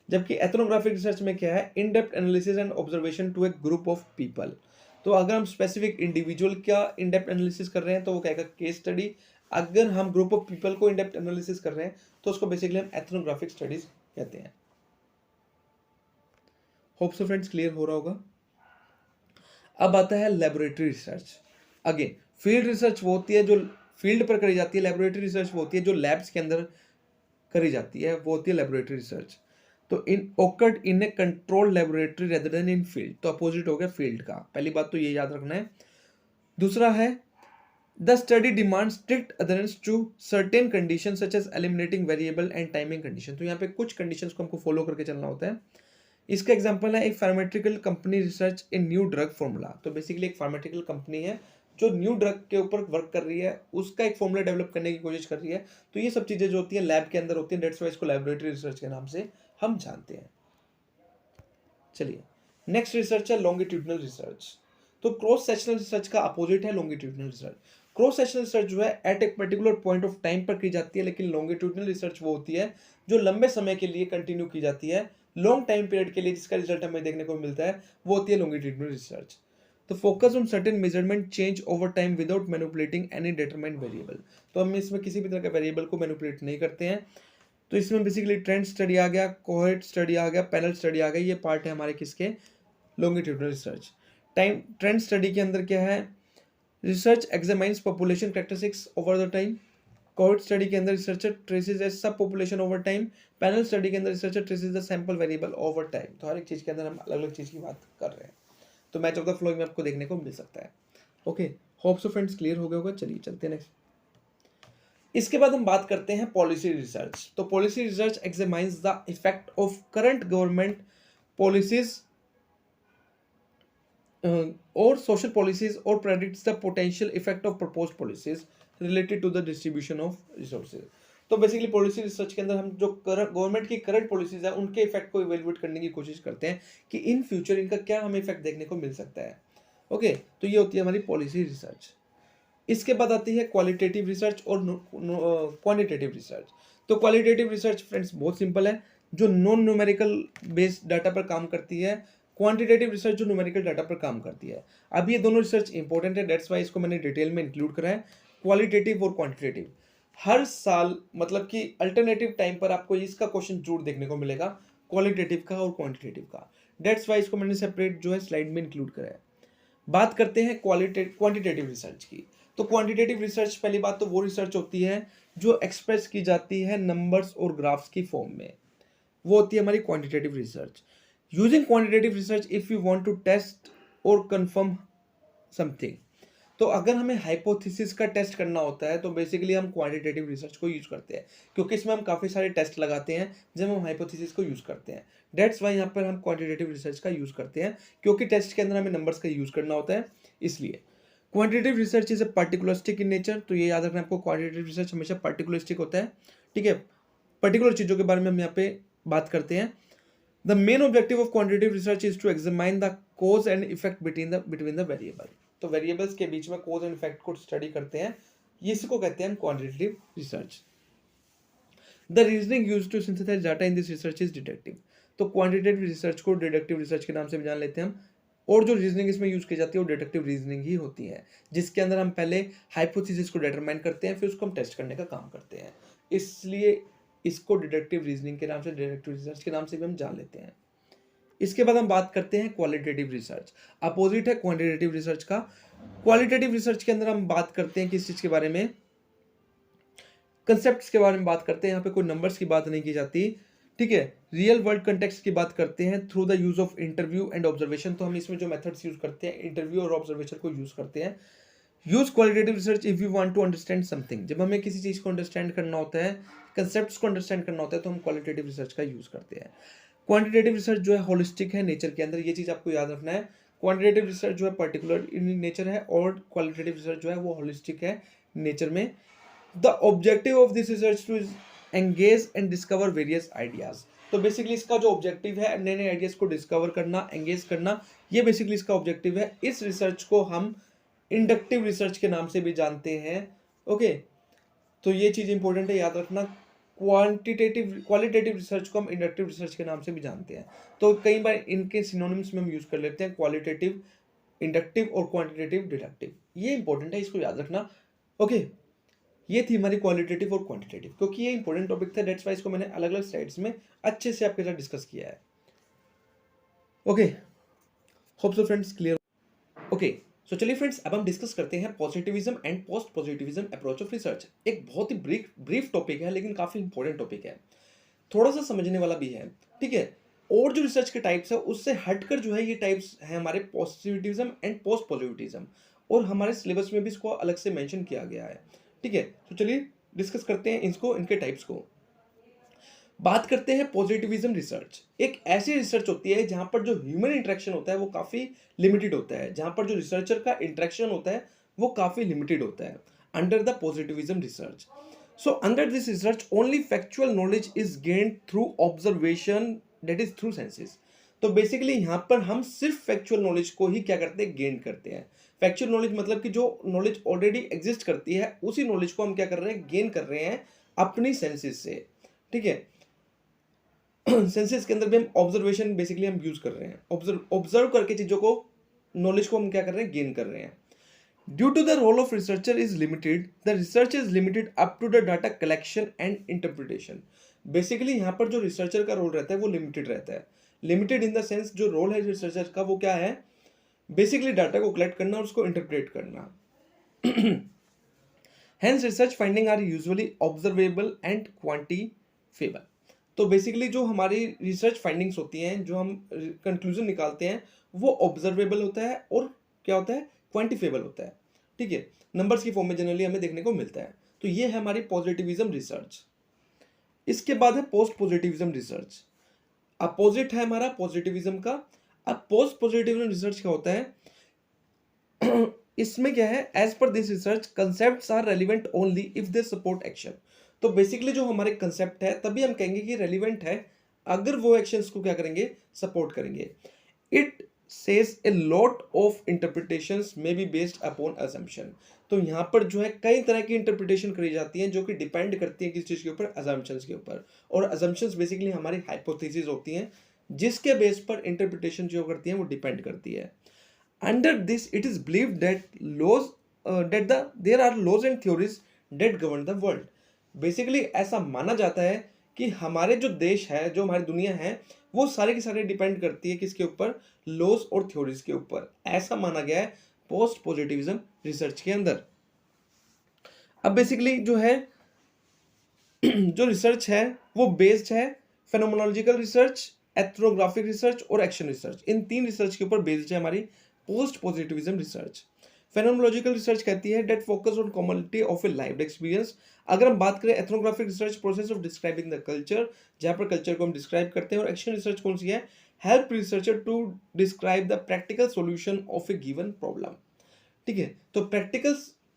जबकि एथनोग्राफिक रिसर्च में क्या है, in depth analysis and observation to a group of people. तो अगर हम स्पेसिफिक इंडिविजुअल का इन डेप्थ एनालिसिस कर रहे हैं तो वो कहेगा केस स्टडी। अगर हम ग्रुप ऑफ पीपल को इन डेप्थ एनालिसिस कर रहे हैं तो उसको बेसिकली हम एथनोग्राफिक स्टडीज कहते हैं। होप सो फ्रेंड्स क्लियर हो रहा होगा। अब आता है laboratory research. Again field research वो होती है जो फील्ड पर करी जाती है, लेबोरेटरी रिसर्च वो होती है जो लैब्स के अंदर करी जाती है, वो होती है लेबोरेटरी रिसर्च। तो इन occurred in A controlled laboratory rather then in field, तो अपोजिट हो गया फील्ड का। पहली बात तो ये याद रखना है। दूसरा है the study demand strict adherence to certain condition such as eliminating variable and timing condition. तो यहाँ पे कुछ कंडीशंस को हमको फॉलो करके चलना होता है। इसका एग्जांपल है एक फार्मास्यूटिकल कंपनी रिसर्च इन न्यू ड्रग फॉर्मूला। तो बेसिकली एक फार्मास्यूटिकल कंपनी है जो न्यू ड्रग के ऊपर वर्क कर रही है, उसका एक फॉर्मूला डेवलप करने की कोशिश कर रही है। तो ये सब चीजें जो होती है लैब के अंदर होती है, डेट्स वाई इसको लेबोरेटरी रिसर्च के नाम से हम जानते हैं। चलिए नेक्स्ट रिसर्च है लॉन्गिट्यूडनल रिसर्च। तो क्रॉस सेक्शनल रिसर्च का अपोजिट है longitudinal research. Cross sectional research जो है एट एक पर्टिकुलर पॉइंट ऑफ टाइम पर की जाती है, लेकिन लॉन्गिट्यूडनल रिसर्च वो होती है जो लंबे समय के लिए कंटिन्यू की जाती है, लॉन्ग टाइम पीरियड के लिए, जिसका रिजल्ट हमें देखने को मिलता है, वो होती है लॉन्गिट्यूडनल रिसर्च। तो focus on certain measurement change over time without manipulating any determined variable. तो हम इसमें किसी भी तरह का वेरिएबल को मैनिपुलेट नहीं करते हैं। तो इसमें बेसिकली ट्रेंड स्टडी आ गया, कोहेट स्टडी आ गया, पैनल स्टडी आ गया, ये पार्ट है हमारे किसके, longitudinal research. Time trend study के अंदर क्या है, research examines population characteristics over the time. Cohort study के अंदर researcher traces a sub population over time. Panel study के अंदर researcher traces the sample variable over time. तो हर एक चीज़ के अंदर हम अलग अलग चीज़ की बात कर रहे हैं। तो मैच ऑफ द फ्लो में आपको देखने को मिल सकता है। Okay hope so friends clear हो गया होगा। चलिए चलते हैं नेक्स्ट। इसके बाद हम बात करते हैं पॉलिसी रिसर्च। तो policy research examines the effect of current government policies और सोशल पॉलिसीज और predicts the potential effect of proposed policies related to the distribution of resources. तो बेसिकली पॉलिसी रिसर्च के अंदर हम जो गवर्नमेंट की करंट पॉलिसीज है उनके इफेक्ट को इवेल्युएट करने की कोशिश करते हैं कि इन फ्यूचर इनका क्या हमें इफेक्ट देखने को मिल सकता है। ओके तो ये होती है हमारी पॉलिसी रिसर्च। इसके बाद आती है क्वालिटेटिव रिसर्च और क्वांटिटेटिव रिसर्च। तो क्वालिटेटिव रिसर्च फ्रेंड्स बहुत सिंपल है, जो नॉन न्यूमेरिकल बेस्ड डाटा पर काम करती है। क्वांटिटेटिव रिसर्च जो न्यूमेरिकल डाटा पर काम करती है। अब ये दोनों रिसर्च इंपॉर्टेंट है, डेट्स वाई इसको मैंने डिटेल में इंक्लूड करा है, क्वालिटेटिव और क्वांटिटेटिव। हर साल मतलब कि अल्टरनेटिव टाइम पर आपको इसका क्वेश्चन जरूर देखने को मिलेगा, क्वालिटेटिव का और क्वांटिटेटिव का। दैट्स वाई इसको मैंने सेपरेट जो है स्लाइड में इंक्लूड करा है। बात करते हैं क्वांटिटेटिव रिसर्च की। तो क्वांटिटेटिव रिसर्च, पहली बात तो वो रिसर्च होती है जो एक्सप्रेस की जाती है नंबर्स और ग्राफ्स की फॉर्म में, वो होती है हमारी quantitative research. Using quantitative research if you want to test और कंफर्म समथिंग, तो अगर हमें हाइपोथेसिस का टेस्ट करना होता है तो बेसिकली हम क्वांटिटेटिव रिसर्च को यूज करते हैं, क्योंकि इसमें हम काफ़ी सारे टेस्ट लगाते हैं जब हम हाइपोथेसिस को यूज करते हैं। डेट्स वाई यहाँ पर हम क्वांटिटेटिव रिसर्च का यूज करते हैं, क्योंकि टेस्ट के अंदर हमें नंबर्स का यूज करना होता है। इसलिए quantitative research is a particularistic in nature, तो ये याद रखना आपको, क्वांटिटेटिव रिसर्च हमेशा पार्टिकुलरिस्टिक होता है। ठीक है, पर्टिकुलर चीज़ों के बारे में हम यहाँ पे बात करते हैं। The main objective of quantitative research is to examine the cause and effect between the variable, तो वेरिएबल्स के बीच में कोज एंड इफेक्ट को स्टडी करते हैं, ये इसको कहते हैं quantitative research. The reasoning used to synthesise data in this research is deductive, तो क्वांटिटेटिव रिसर्च को डिडक्टिव रिसर्च के नाम से भी जान लेते हैं हम, और जो रीजनिंग इसमें यूज की जाती है वो डिडक्टिव रीजनिंग ही होती है, जिसके अंदर हम पहले हाइपोथेसिस को डिटरमाइन करते हैं, फिर उसको हम टेस्ट करने का काम करते हैं। इसलिए इसको डिडक्टिव रीजनिंग के नाम से, डिडक्टिव रिसर्च के नाम से भी हम जान लेते हैं। इसके बाद हम बात करते हैं क्वालिटेटिव रिसर्च, अपोजिट है क्वांटिटेटिव रिसर्च का। क्वालिटेटिव रिसर्च के अंदर हम बात करते हैं किस चीज के बारे में, कंसेप्ट्स के बारे में बात करते हैं, यहाँ पे कोई नंबर्स की बात नहीं की जाती। ठीक है, रियल वर्ल्ड कंटेक्स्ट की बात करते हैं through the use of interview and observation, तो हम इसमें जो मेथड्स यूज करते हैं इंटरव्यू और ऑब्जर्वेशन को यूज करते हैं। Use qualitative research if you want to understand something, जब हमें किसी चीज को अंडरस्टैंड करना होता है, कंसेप्ट्स को अंडरस्टैंड करना होता है, तो हम क्वालिटेटिव रिसर्च का यूज करते हैं। क्वांटिटेटिव रिसर्च जो है होलिस्टिक है नेचर के अंदर, ये चीज आपको याद रखना है। क्वांटिटेटिव रिसर्च जो है पर्टिकुलर इन नेचर है, और क्वालिटेटिव रिसर्च जो है वो होलिस्टिक है नेचर में। The objective of this research to engage and discover various ideas, तो बेसिकली इसका जो ऑब्जेक्टिव है नए नए आइडियाज को डिस्कवर करना, एंगेज करना, ये बेसिकली इसका ऑब्जेक्टिव है। इस रिसर्च को हम इंडक्टिव रिसर्च के नाम से भी जानते हैं। ओके, तो ये चीज इंपॉर्टेंट है, याद रखना। क्वालिटेटिव रिसर्च को हम इंडक्टिव रिसर्च के नाम से भी जानते हैं, तो कई बार इनके सिनोनिम्स में हम यूज कर लेते हैं, क्वालिटेटिव इंडक्टिव और क्वांटिटेटिव डिडक्टिव, ये इंपॉर्टेंट है, इसको याद रखना। ओके, ये थी हमारी क्वालिटेटिव और क्वांटिटेटिव, क्योंकि ये इंपॉर्टेंट टॉपिक था, डेट्स वाई इसको मैंने अलग अलग स्लाइड्स में अच्छे से आपके साथ डिस्कस किया है। Okay, hope so friends clear. Okay, so चलिए फ्रेंड्स, अब हम डिस्कस करते हैं positivism and post positivism approach of research. एक बहुत ही ब्रीफ टॉपिक है, लेकिन काफी इंपॉर्टेंट टॉपिक है, थोड़ा सा समझने वाला भी है। ठीक है, और जो रिसर्च के टाइप्स है उससे हटकर जो है ये टाइप्स है हमारे पॉजिटिविज्म एंड पोस्ट पॉजिटिविज्म, और हमारे सिलेबस में भी इसको अलग से मेंशन किया गया है। ठीक है, तो चलिए डिस्कस करते हैं इसको, इनके टाइप्स को। बात करते हैं पॉजिटिविज्म रिसर्च। एक ऐसी रिसर्च होती है जहां पर जो ह्यूमन इंटरेक्शन होता है वो काफी लिमिटेड होता है, जहां पर जो रिसर्चर का इंटरेक्शन होता है वो काफी लिमिटेड होता है, under the positivism research. So under this research only factual knowledge is gained through observation, that is through senses. तो बेसिकली यहाँ पर हम सिर्फ फैक्चुअल नॉलेज को ही क्या करते हैं, गेन करते हैं। फैक्चुअल नॉलेज मतलब कि जो नॉलेज ऑलरेडी एग्जिस्ट करती है उसी नॉलेज को हम क्या कर रहे हैं, गेन कर रहे हैं अपनी सेंसेस से। ठीक है, सेंसेस के अंदर भी हम ऑब्जर्वेशन बेसिकली हम यूज कर रहे हैं, ऑब्जर्व करके चीजों को, नॉलेज को हम क्या कर रहे हैं, गेन कर रहे हैं। Due to the role of researcher is limited, the research is limited up to the data collection and interpretation. Basically यहाँ पर जो रिसर्चर का रोल रहता है वो लिमिटेड रहता है, लिमिटेड इन द सेंस जो रोल है रिसर्चर का वो क्या है, बेसिकली डाटा को कलेक्ट करना और उसको इंटरप्रेट करना। Hence research finding are usually observable and quantifiable। तो बेसिकली जो हमारी रिसर्च फाइंडिंग्स होती हैं, जो हम कंक्लूजन निकालते हैं, वो ऑब्जर्वेबल होता है और क्या होता है, क्वांटिफेबल होता है। ठीक है, नंबर्स की फॉर्म में जनरली हमें देखने को मिलता है। तो ये है हमारी पॉजिटिविज्म रिसर्च। इसके बाद है पोस्ट पॉजिटिविज्म रिसर्च, अपोजिट है हमारा पॉजिटिविज्म का। अब पोस्ट पॉजिटिविज्म रिसर्च क्या होता है, इसमें क्या है, as per this research concepts are relevant only if they support action. तो बेसिकली जो हमारे कंसेप्ट है तभी हम कहेंगे कि रेलिवेंट है अगर वो एक्शंस को क्या करेंगे, सपोर्ट करेंगे। It says a lot of interpretations may be based upon assumption. तो यहाँ पर जो है कई तरह की इंटरप्रिटेशन करी जाती हैं जो कि डिपेंड करती है किस चीज़ के ऊपर, असम्पशंस के ऊपर। और असम्पशंस बेसिकली हमारी हाइपोथेसिस होती हैं जिसके बेस पर इंटरप्रिटेशन जो करती है वो डिपेंड करती है। Under this, it is believed that there are laws and theories that govern the world। Basically ऐसा माना जाता है कि हमारे जो देश है, जो हमारी दुनिया है, वो सारे की सारी डिपेंड करती है किसके ऊपर? लॉज और थ्योरीज के ऊपर। ऐसा माना गया है पोस्ट पॉजिटिविज्म रिसर्च के अंदर। अब बेसिकली जो है जो रिसर्च है वो बेस्ड है फेनोमेनोलॉजिकल रिसर्च, एथनोग्राफिक रिसर्च और एक्शन रिसर्च। इन तीन रिसर्च के ऊपर बेस्ड है हमारी post positivism research. Phenomenological research कहती है that focus on community of a lived experience. अगर हम बात करें ethnographic research, process of describing the culture, जहां पर कल्चर को हम डिस्क्राइब करते हैं। और एक्शन रिसर्च कौन सी है? Help researcher to describe the practical solution of a given problem. ठीक है, तो प्रैक्टिकल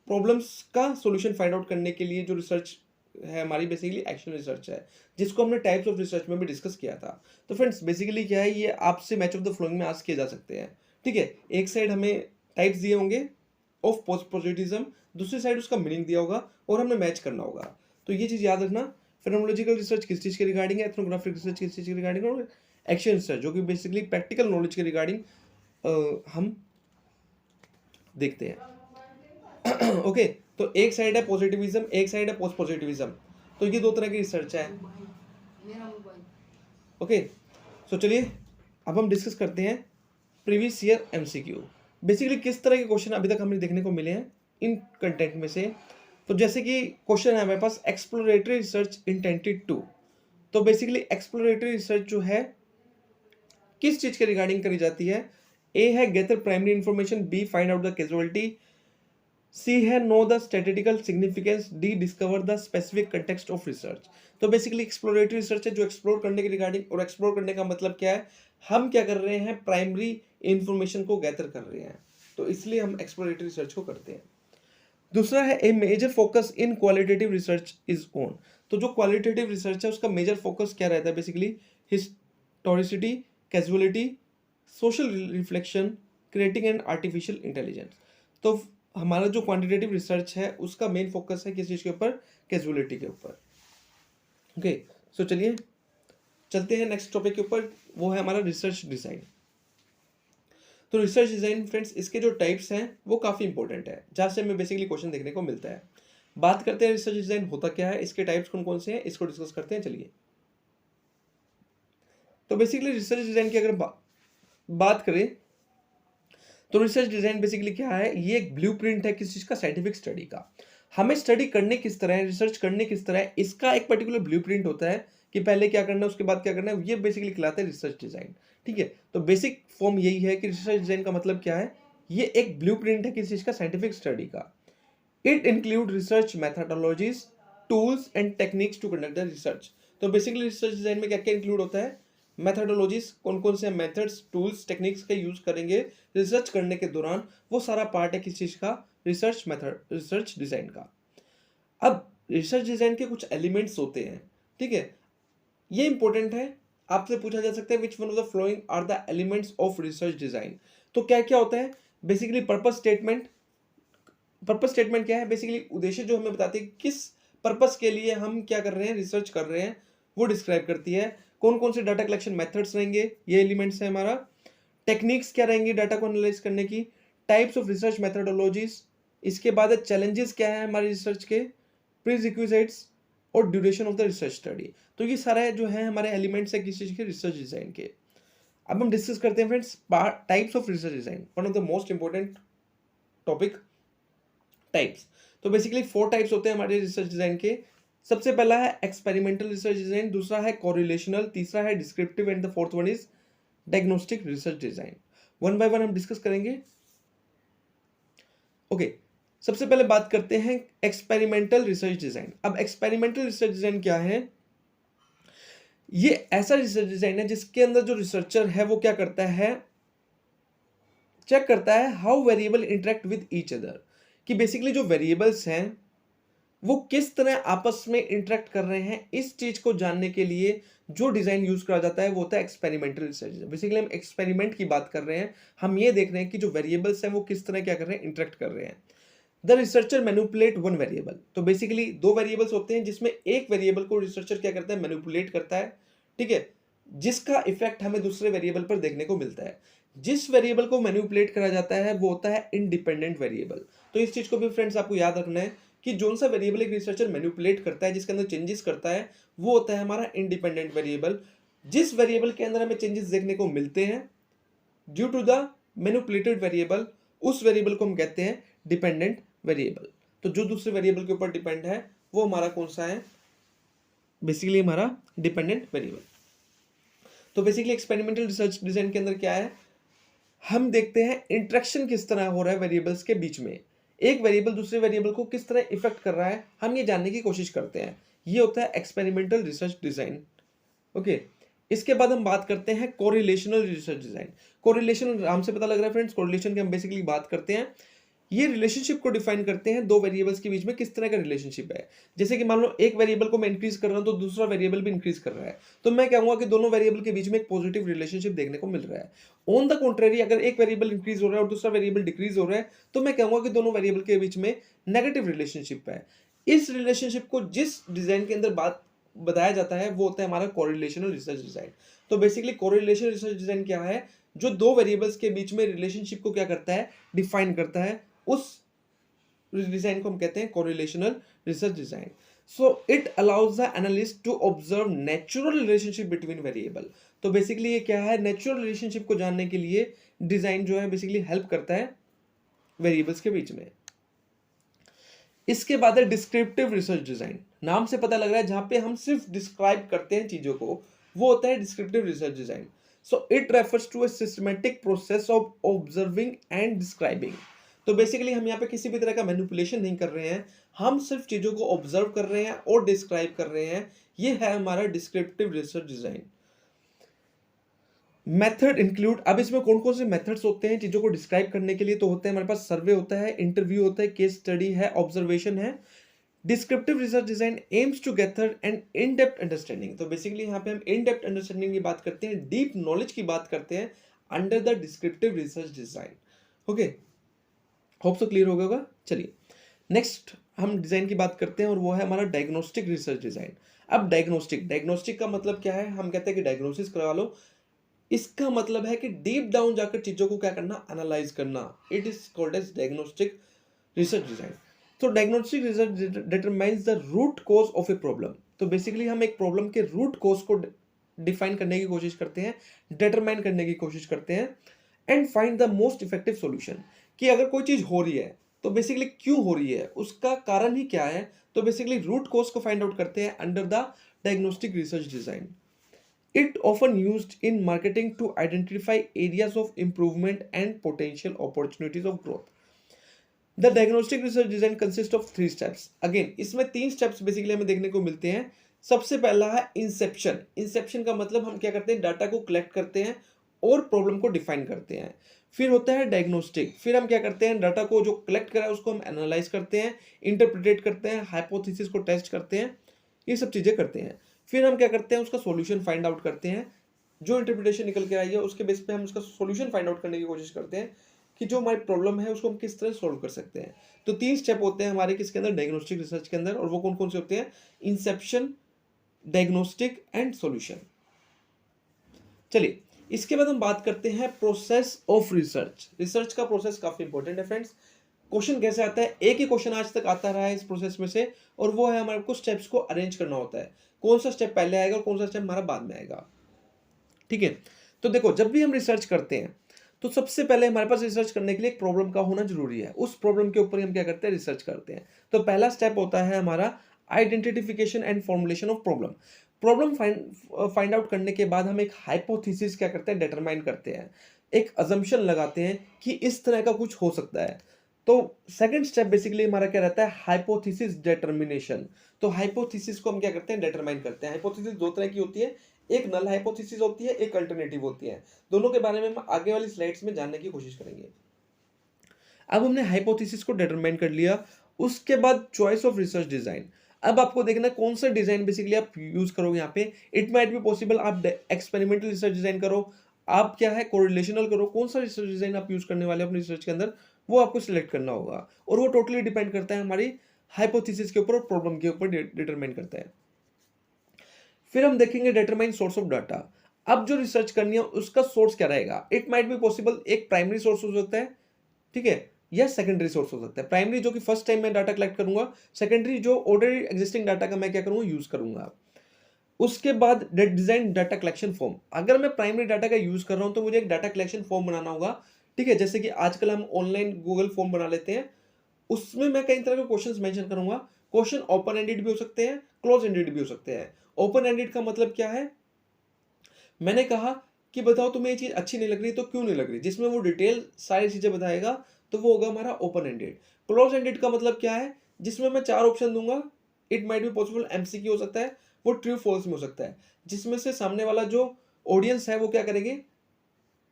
प्रॉब्लम्स का सॉल्यूशन फाइंड आउट करने के लिए जो रिसर्च है हमारी बेसिकली एक्शन रिसर्च है, जिसको हमने टाइप्स ऑफ रिसर्च में भी डिस्कस किया था। तो फ्रेंड्स बेसिकली क्या है, ये आपसे मैच ऑफ द फ्लोइंग में आज किए जा सकते हैं। ठीक है, एक साइड हमें टाइप्स दिए होंगे ऑफ पोस्ट पॉजिटिविज्म, दूसरी साइड उसका मीनिंग दिया होगा और हमने मैच करना होगा। तो ये चीज याद रखना, फेनोमेनोलॉजिकल रिसर्च किस चीज के रिगार्डिंग है, एथनोग्राफिक रिसर्च किस चीज के रिगार्डिंग है, और एक्शन रिसर्च जो कि बेसिकली प्रैक्टिकल नॉलेज के रिगार्डिंग हम देखते हैं। ओके, तो एक साइड है पॉजिटिविज्म, एक साइड है पोस्ट पॉजिटिविज्म। तो ये दो तरह की रिसर्च है। ओके, सो चलिए अब हम डिस्कस करते हैं प्रीवियस ईयर एमसीक्यू। बेसिकली किस तरह के क्वेश्चन अभी तक हमें देखने को मिले हैं इन कंटेंट में से। तो जैसे कि क्वेश्चन है हमारे पास एक्सप्लोरेटरी रिसर्च इंटेंटेड टू। तो बेसिकली एक्सप्लोरेटरी रिसर्च जो है किस चीज के रिगार्डिंग करी जाती है? ए है gather primary information, B find out the causality, C है know the statistical significance, D discover the specific context of research. तो बेसिकली एक्सप्लोरेटरी रिसर्च है जो एक्सप्लोर करने के रिगार्डिंग, और एक्सप्लोर करने का मतलब क्या है? हम क्या कर रहे हैं? प्राइमरी इंफॉर्मेशन को गैदर कर रहे हैं, तो इसलिए हम एक्सप्लोरेटरी रिसर्च को करते हैं। दूसरा है a major focus in qualitative research is on. तो जो क्वालिटेटिव रिसर्च है उसका मेजर फोकस क्या रहता है? Basically historicity, casualty, social reflection, creating and artificial intelligence. तो हमारा जो क्वांटिटेटिव रिसर्च है उसका मेन फोकस है किस चीज के ऊपर? कैजुअलिटी के ऊपर। ओके, सो चलिए चलते हैं नेक्स्ट टॉपिक के ऊपर, वो है हमारा रिसर्च डिजाइन। तो रिसर्च डिजाइन फ्रेंड्स, इसके जो टाइप्स हैं वो काफी इंपॉर्टेंट है, जहां से हमें बेसिकली क्वेश्चन देखने को मिलता है। बात करते हैं रिसर्च डिजाइन होता क्या है, इसके टाइप्स कौन कौन से हैं, इसको डिस्कस करते हैं। चलिए, तो बेसिकली रिसर्च डिजाइन की अगर बात करें तो रिसर्च डिजाइन बेसिकली क्या है? ये एक ब्लूप्रिंट है किस चीज का? साइंटिफिक स्टडी का। हमें स्टडी करने किस तरह है, रिसर्च करने किस तरह है, इसका एक पर्टिकुलर ब्लूप्रिंट होता है कि पहले क्या करना है उसके बाद क्या करना है। ये बेसिकली कहलाता है रिसर्च डिजाइन। ठीक है, तो बेसिक फॉर्म यही है कि रिसर्च डिजाइन का मतलब क्या है? ये एक ब्लूप्रिंट है किस चीज का? साइंटिफिक स्टडी का। It include research methodologies, tools and techniques to conduct the research. तो बेसिकली रिसर्च डिजाइन में क्या क्या इंक्लूड होता है? मेथडोलॉजीज, कौन कौन से मेथड्स, टूल्स, टेक्निक्स का यूज करेंगे रिसर्च करने के दौरान, वो सारा पार्ट है किस चीज का? रिसर्च मेथड, रिसर्च डिजाइन का। अब रिसर्च डिजाइन के कुछ एलिमेंट्स होते हैं। ठीक है, ये इंपॉर्टेंट है, आपसे पूछा जा सकता है which one of the following are the elements of research design. तो क्या क्या होता है? Basically purpose statement. Purpose statement क्या है? बेसिकली उद्देश्य जो हमें बताती है किस पर्पस के लिए हम क्या कर रहे हैं, रिसर्च कर रहे हैं, वो डिस्क्राइब करती है। कौन कौन से डाटा कलेक्शन मेथड्स रहेंगे, ये एलिमेंट्स है हमारा। टेक्निक्स क्या रहेंगी डाटा को एनालाइज करने की। Types of research methodologies. इसके बाद चैलेंजेस क्या है हमारे रिसर्च के, प्रीरिक्विजिट्स और duration of the research study. तो ये सारे जो है हमारे एलिमेंट्स है किस चीज के? रिसर्च डिजाइन के। अब हम डिस्कस करते हैं friends types of research design, one of the most important topic, types. तो बेसिकली 4 टाइप्स होते हैं हमारे रिसर्च डिजाइन के। सबसे पहला है एक्सपेरिमेंटल रिसर्च डिजाइन, दूसरा है कोरिलेशनल, तीसरा है descriptive and the fourth one is diagnostic research design. One by one हम डिस्कस करेंगे। ओके, सबसे पहले बात करते हैं एक्सपेरिमेंटल रिसर्च डिजाइन। अब एक्सपेरिमेंटल रिसर्च डिजाइन क्या है? ये ऐसा रिसर्च डिजाइन है जिसके अंदर जो रिसर्चर है वो क्या करता है? चेक करता है how variable interact with each other, कि बेसिकली जो वेरिएबल्स हैं वो किस तरह आपस में इंटरेक्ट कर रहे हैं। इस चीज को जानने के लिए जो डिजाइन यूज करा जाता है वो होता है एक्सपेरिमेंटल रिसर्च। बेसिकली हम एक्सपेरिमेंट की बात कर रहे हैं, हम ये देख रहे हैं कि जो वेरिएबल्स हैं वो किस तरह क्या कर रहे हैं, इंटरेक्ट कर रहे हैं। The researcher manipulate one variable. तो बेसिकली 2 वेरिएबल्स होते हैं जिसमें एक वेरिएबल को रिसर्चर क्या करता है? मैनिपुलेट करता है। ठीक है, जिसका इफेक्ट हमें दूसरे वेरिएबल पर देखने को मिलता है। जिस वेरिएबल को मैनिपुलेट करा जाता है वो होता है इंडिपेंडेंट वेरिएबल। तो इस चीज को भी फ्रेंड्स आपको याद रखना है कि जोन सा वेरिएबल एक रिसर्चर मैनिपुलेट करता है, जिसके अंदर चेंजेस करता है, वो होता है हमारा इंडिपेंडेंट वेरिएबल। जिस वेरिएबल के अंदर हमें चेंजेस देखने को मिलते हैं due to the manipulated variable, उस वेरिएबल को हम कहते हैं डिपेंडेंट वेरिएबल। तो जो दूसरे वेरिएबल के ऊपर डिपेंड है वो हमारा कौन सा है, बेसिकली हमारा डिपेंडेंट वेरिएबल। तो बेसिकली एक्सपेरिमेंटल रिसर्च डिजाइन के अंदर क्या है, हम देखते हैं इंटरेक्शन किस तरह हो रहा है वेरिएबल्स के बीच में, एक वेरिएबल दूसरे वेरिएबल को किस तरह इफेक्ट कर रहा है, हम ये जानने की कोशिश करते हैं। ये होता है एक्सपेरिमेंटल रिसर्च डिजाइन। ओके, इसके बाद हम बात करते हैं कोरिलेशनल रिसर्च डिजाइन। कोरिलेशन नाम से पता लग रहा है फ्रेंड्स, कोरिलेशन की हम बेसिकली बात करते हैं, ये रिलेशनशिप को डिफाइन करते हैं दो वेरिएबल्स के बीच में किस तरह का रिलेशनशिप है। जैसे कि मान लो एक वेरिएबल को मैं इंक्रीज कर रहा हूं तो दूसरा वेरिएबल भी इंक्रीज कर रहा है, तो मैं कहूंगा कि दोनों वेरिएबल के बीच में एक पॉजिटिव रिलेशनशिप देखने को मिल रहा है। ऑन द कॉन्ट्रेरी, अगर एक वेरिएबल इंक्रीज हो रहा है और दूसरा वेरिएबल डिक्रीज हो रहा है, तो मैं कहूंगा कि दोनों वेरिएबल के बीच में नेगेटिव रिलेशनशिप है। इस रिलेशनशिप को जिस डिजाइन के अंदर बात बताया जाता है वो होता है हमारा कोरिलेशनल रिसर्च डिजाइन। तो बेसिकली कोरिलेशन रिसर्च डिजाइन क्या है, जो दो वेरिएबल्स के बीच में रिलेशनशिप को क्या करता है, डिफाइन करता है, उस डिजाइन को हम कहते हैं correlational research design. So it allows the analyst to observe natural relationship between variable. तो बेसिकली ये क्या है, नेचुरल रिलेशनशिप को जानने के लिए डिजाइन जो है बेसिकली हेल्प करता है वेरिएबल्स के बीच में। इसके बाद है डिस्क्रिप्टिव रिसर्च डिजाइन। नाम से पता लग रहा है जहां पे हम सिर्फ डिस्क्राइब करते हैं चीजों को, वो होता है descriptive research design. So it refers to a systematic process of observing and describing. तो बेसिकली हम यहाँ पे किसी भी तरह का मैनिपुलेशन नहीं कर रहे हैं, हम सिर्फ चीजों को ऑब्जर्व कर रहे हैं और डिस्क्राइब कर रहे हैं। ये है हमारा descriptive research design. Method include, अब इसमें कौन कौन से मेथड्स होते हैं चीजों को डिस्क्राइब करने के लिए, तो होते हैं हमारे पास सर्वे होता है, इंटरव्यू होता है, केस स्टडी है, ऑब्जर्वेशन है। Descriptive research design aims to gather an in depth understanding. तो बेसिकली यहाँ पे हम इन डेप्थ अंडरस्टैंडिंग की बात करते हैं, डीप नॉलेज की बात करते हैं under the descriptive research design. Okay, hope so clear हो गया होगा। चलिए नेक्स्ट हम डिजाइन की बात करते हैं और वो है हमारा डायग्नोस्टिक रिसर्च डिजाइन। अब डायग्नोस्टिक का मतलब क्या है, हम कहते हैं कि डायग्नोसिस करवा लो। इसका मतलब है कि डीप डाउन जाकर चीजों को क्या करना, एनालाइज करना। It is called as diagnostic research design. तो diagnostic research determines the root cause of a problem. तो बेसिकली हम एक प्रॉब्लम के रूट कॉज को डिफाइन करने की कोशिश करते हैं, डिटरमाइन करने की कोशिश करते हैं, and find the most effective solution. कि अगर कोई चीज हो रही है तो बेसिकली क्यों हो रही है, उसका कारण ही क्या है, तो बेसिकली रूट कॉज को फाइंड आउट करते हैं under the diagnostic research design. It often used in marketing to identify areas of improvement and potential opportunities of growth. The diagnostic research design consists of 3 steps. Again, इसमें 3 steps basically हमें देखने को मिलते हैं। सबसे पहला है इंसेप्शन। इंसेप्शन का मतलब हम क्या करते हैं, डाटा को कलेक्ट करते हैं और प्रॉब्लम को डिफाइन करते हैं। फिर होता है डायग्नोस्टिक, फिर हम क्या करते हैं, डाटा को जो कलेक्ट करा है उसको हम एनालाइज करते हैं, इंटरप्रिटेट करते हैं, हाइपोथेसिस को टेस्ट करते हैं, ये सब चीजें करते हैं। फिर हम क्या करते हैं, उसका सॉल्यूशन फाइंड आउट करते हैं, जो इंटरप्रिटेशन निकल के आई है उसके बेस पे हम उसका सॉल्यूशन फाइंड आउट करने की कोशिश करते हैं कि जो हमारी प्रॉब्लम है उसको हम किस तरह सॉल्व कर सकते हैं। तो 3 स्टेप होते हैं हमारे किसके अंदर, डायग्नोस्टिक रिसर्च के अंदर, और वो कौन कौन से होते हैं, इंसेप्शन, डायग्नोस्टिक एंड सॉल्यूशन। चलिए इसके बाद हम बात करते हैं प्रोसेस ऑफ रिसर्च। रिसर्च का प्रोसेस काफी इंपॉर्टेंट है फ्रेंड्स। क्वेश्चन कैसे आता है, एक ही क्वेश्चन आज तक आता रहा है इस प्रोसेस में से, और वो है हमारे को स्टेप्स को अरेंज करना होता है, कौन सा स्टेप पहले आएगा और कौन सा स्टेप हमारा बाद में आएगा। ठीक है, तो देखो जब भी हम रिसर्च करते हैं तो सबसे पहले हमारे पास रिसर्च करने के लिए एक प्रॉब्लम का होना जरूरी है, उस प्रॉब्लम के ऊपर ही हम क्या करते हैं, रिसर्च करते हैं। तो पहला स्टेप होता है हमारा identification and formulation of problem. Problem find out करने के बाद हम एक हाइपोथेसिस क्या करते हैं, डिटरमाइन करते हैं, एक अजम्पशन लगाते हैं कि इस तरह का कुछ हो सकता है। तो सेकंड स्टेप बेसिकली हमारा क्या रहता है, हाइपोथेसिस डिटरमिनेशन। तो हाइपोथेसिस को हम क्या करते हैं, डिटरमाइन करते हैं। हाइपोथेसिस दो तरह की होती है, एक नल हाइपोथेसिस होती है, एक अल्टरनेटिव होती है। दोनों के बारे में हम आगे वाली स्लाइड्स में जानने की कोशिश करेंगे। अब हमने हाइपोथेसिस को डिटरमाइन कर लिया, उसके बाद चॉइस ऑफ रिसर्च डिजाइन। अब आपको देखना है कौन सा डिजाइन बेसिकली आप यूज करोगे यहाँ पे। इट माइट बी पॉसिबल आप एक्सपेरिमेंटल रिसर्च डिजाइन करो, आप क्या है कोरिलेशनल करो, कौन सा रिसर्च डिजाइन आप यूज करने वाले अपने रिसर्च के अंदर वो आपको सिलेक्ट करना होगा, और वो टोटली डिपेंड करता है हमारी हाइपोथेसिस के ऊपर और प्रॉब्लम के ऊपर डिटरमाइन करता है। फिर हम देखेंगे डिटरमाइन सोर्स ऑफ डाटा। अब जो रिसर्च करनी है उसका सोर्स क्या रहेगा। इट माइट बी पॉसिबल एक प्राइमरी सोर्स हो सकता है, ठीक है, या सेकेंडरी सोर्स हो सकता है। प्राइमरी जो कि फर्स्ट टाइम मैं डाटा कलेक्ट करूंगा, सेकेंडरी जो ऑलरेडी एग्जिस्टिंग डाटा का मैं क्या करूंगा, यूज करूंगा। उसके बाद डिजाइन डाटा कलेक्शन फॉर्म। अगर मैं प्राइमरी डाटा का यूज कर रहा हूं तो मुझे एक डाटा कलेक्शन फॉर्म बनाना होगा, ठीक है। जैसे कि आजकल हम ऑनलाइन गूगल फॉर्म बना लेते हैं, उसमें मैं कई तरह के क्वेश्चंस मेंशन करूंगा। क्वेश्चन ओपन एंडेड भी हो सकते हैं, क्लोज एंडेड भी हो सकते हैं। ओपन एंडेड का मतलब क्या है, मैंने कहा कि बताओ तुम्हें ये चीज अच्छी नहीं लग रही तो क्यों नहीं लग रही, जिसमें वो डिटेल सारी चीजें बताएगा, तो वो होगा हमारा ओपन एंडेड। क्लोज एंडेड का मतलब क्या है, जिसमें मैं 4 ऑप्शन दूंगा। It might be possible MCQ हो सकता है, वो ट्रू फॉल्स में हो सकता है, जिसमें से सामने वाला जो ऑडियंस है वो क्या करेगी,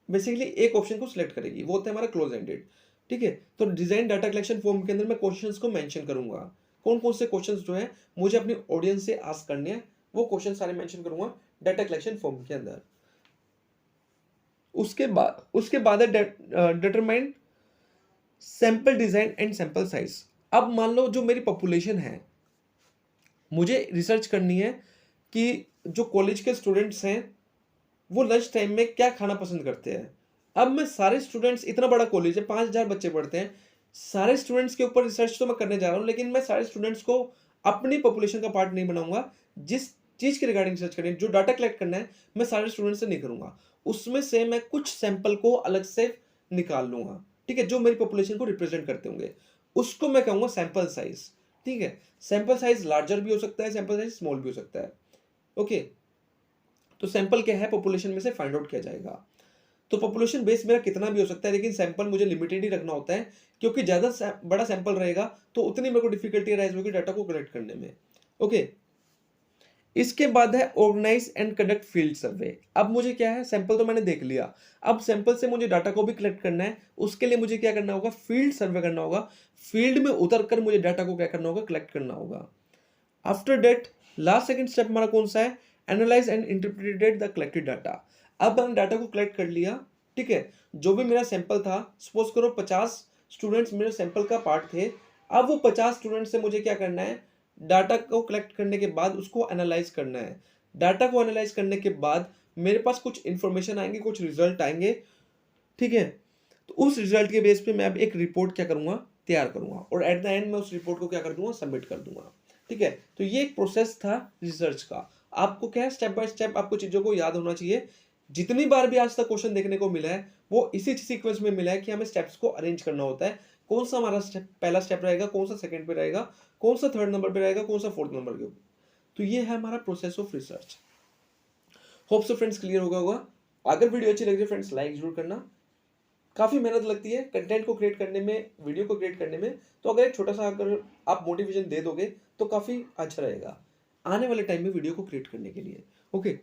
बेसिकली एक ऑप्शन को सिलेक्ट करेगी, वो होता है हमारा क्लोज एंडेड, ठीक है। तो डिजाइन डाटा कलेक्शन फॉर्म के अंदर मैं क्वेश्चंस को मेंशन करूंगा, कौन कौन से क्वेश्चंस जो है मुझे अपनी ऑडियंस से आस्क करने हैं, वो क्वेश्चन सारे मेंशन करूंगा डाटा कलेक्शन फॉर्म के अंदर। उसके बाद है determine sample design and sample size. अब मान लो जो मेरी पॉपुलेशन है, मुझे रिसर्च करनी है कि जो कॉलेज के स्टूडेंट्स हैं वो लंच टाइम में क्या खाना पसंद करते हैं। अब मैं सारे स्टूडेंट्स, इतना बड़ा कॉलेज है, 5,000 बच्चे पढ़ते हैं, सारे स्टूडेंट्स के ऊपर रिसर्च तो मैं करने जा रहा हूँ, लेकिन मैं सारे स्टूडेंट्स को अपनी पॉपुलेशन का पार्ट नहीं बनाऊंगा। जिस चीज के रिगार्डिंग रिसर्च करनी है, जो डाटा कलेक्ट करना है, मैं सारे स्टूडेंट्स से नहीं करूंगा, उसमें से मैं कुछ सैंपल को अलग से निकाल लूंगा, ठीक है, जो मेरी पॉपुलेशन को रिप्रेजेंट करते होंगे, उसको मैं कहूंगा सैंपल साइज, ठीक है। सैंपल साइज लार्जर भी हो सकता है, सैंपल साइज स्मॉल भी हो सकता है, ओके। तो सैंपल क्या है, पॉपुलेशन में से फाइंड आउट किया जाएगा। तो पॉपुलेशन बेस मेरा कितना भी हो सकता है, लेकिन सैंपल मुझे लिमिटेड ही रखना होता है, क्योंकि ज्यादा बड़ा सैंपल रहेगा तो उतनी मेरे को डिफिकल्टी राइज होगी डाटा को कलेक्ट करने में, ओके। इसके बाद है organise and conduct field survey. अब मुझे क्या है, सैंपल तो मैंने देख लिया, अब सैंपल से मुझे डाटा को भी कलेक्ट करना है, उसके लिए मुझे क्या करना होगा, फील्ड सर्वे करना होगा। फील्ड में उतर कर मुझे डाटा को क्या करना होगा, कलेक्ट करना होगा। After that last second step हमारा कौन सा है, analyse and interpreted the collected data. अब मैंने डाटा को कलेक्ट कर लिया, ठीक है। जो भी मेरा सैंपल था, सपोज करो 50 स्टूडेंट्स मेरे सैंपल का पार्ट थे। अब वो 50 स्टूडेंट से मुझे क्या करना है, डाटा को कलेक्ट करने के बाद उसको एनालाइज करना है। डाटा को एनालाइज करने के बाद मेरे पास कुछ इंफॉर्मेशन आएंगे, कुछ रिजल्ट आएंगे, ठीक है। तो उस रिजल्ट के बेस पे मैं अब एक रिपोर्ट क्या करूंगा, तैयार करूंगा, और एट द एंड मैं उस रिपोर्ट को क्या कर दूंगा, सबमिट कर दूंगा, ठीक है। तो ये एक प्रोसेस था रिसर्च का। आपको क्या है, स्टेप बाय स्टेप आपको चीजों को याद होना चाहिए। जितनी बार भी आज तक क्वेश्चन देखने को मिला है, वो इसी सीक्वेंस में मिला है कि हमें स्टेप्स को अरेंज करना होता है। कौन सा हमारा स्टेप, पहला स्टेप रहेगा, कौन सा सेकंड पे रहेगा, कौन सा थर्ड नंबर पे रहेगा, कौन सा फोर्थ नंबर के ऊपर। तो ये है हमारा process of research. Hope so friends clear होगा। अगर वीडियो अच्छी लगी फ्रेंड्स लाइक जरूर करना। काफी मेहनत लगती है कंटेंट को क्रिएट करने में, वीडियो को क्रिएट करने में, तो अगर एक छोटा सा अगर आप मोटिवेशन दे दोगे तो काफी अच्छा रहेगा आने वाले टाइम में वीडियो को क्रिएट करने के लिए, ओके।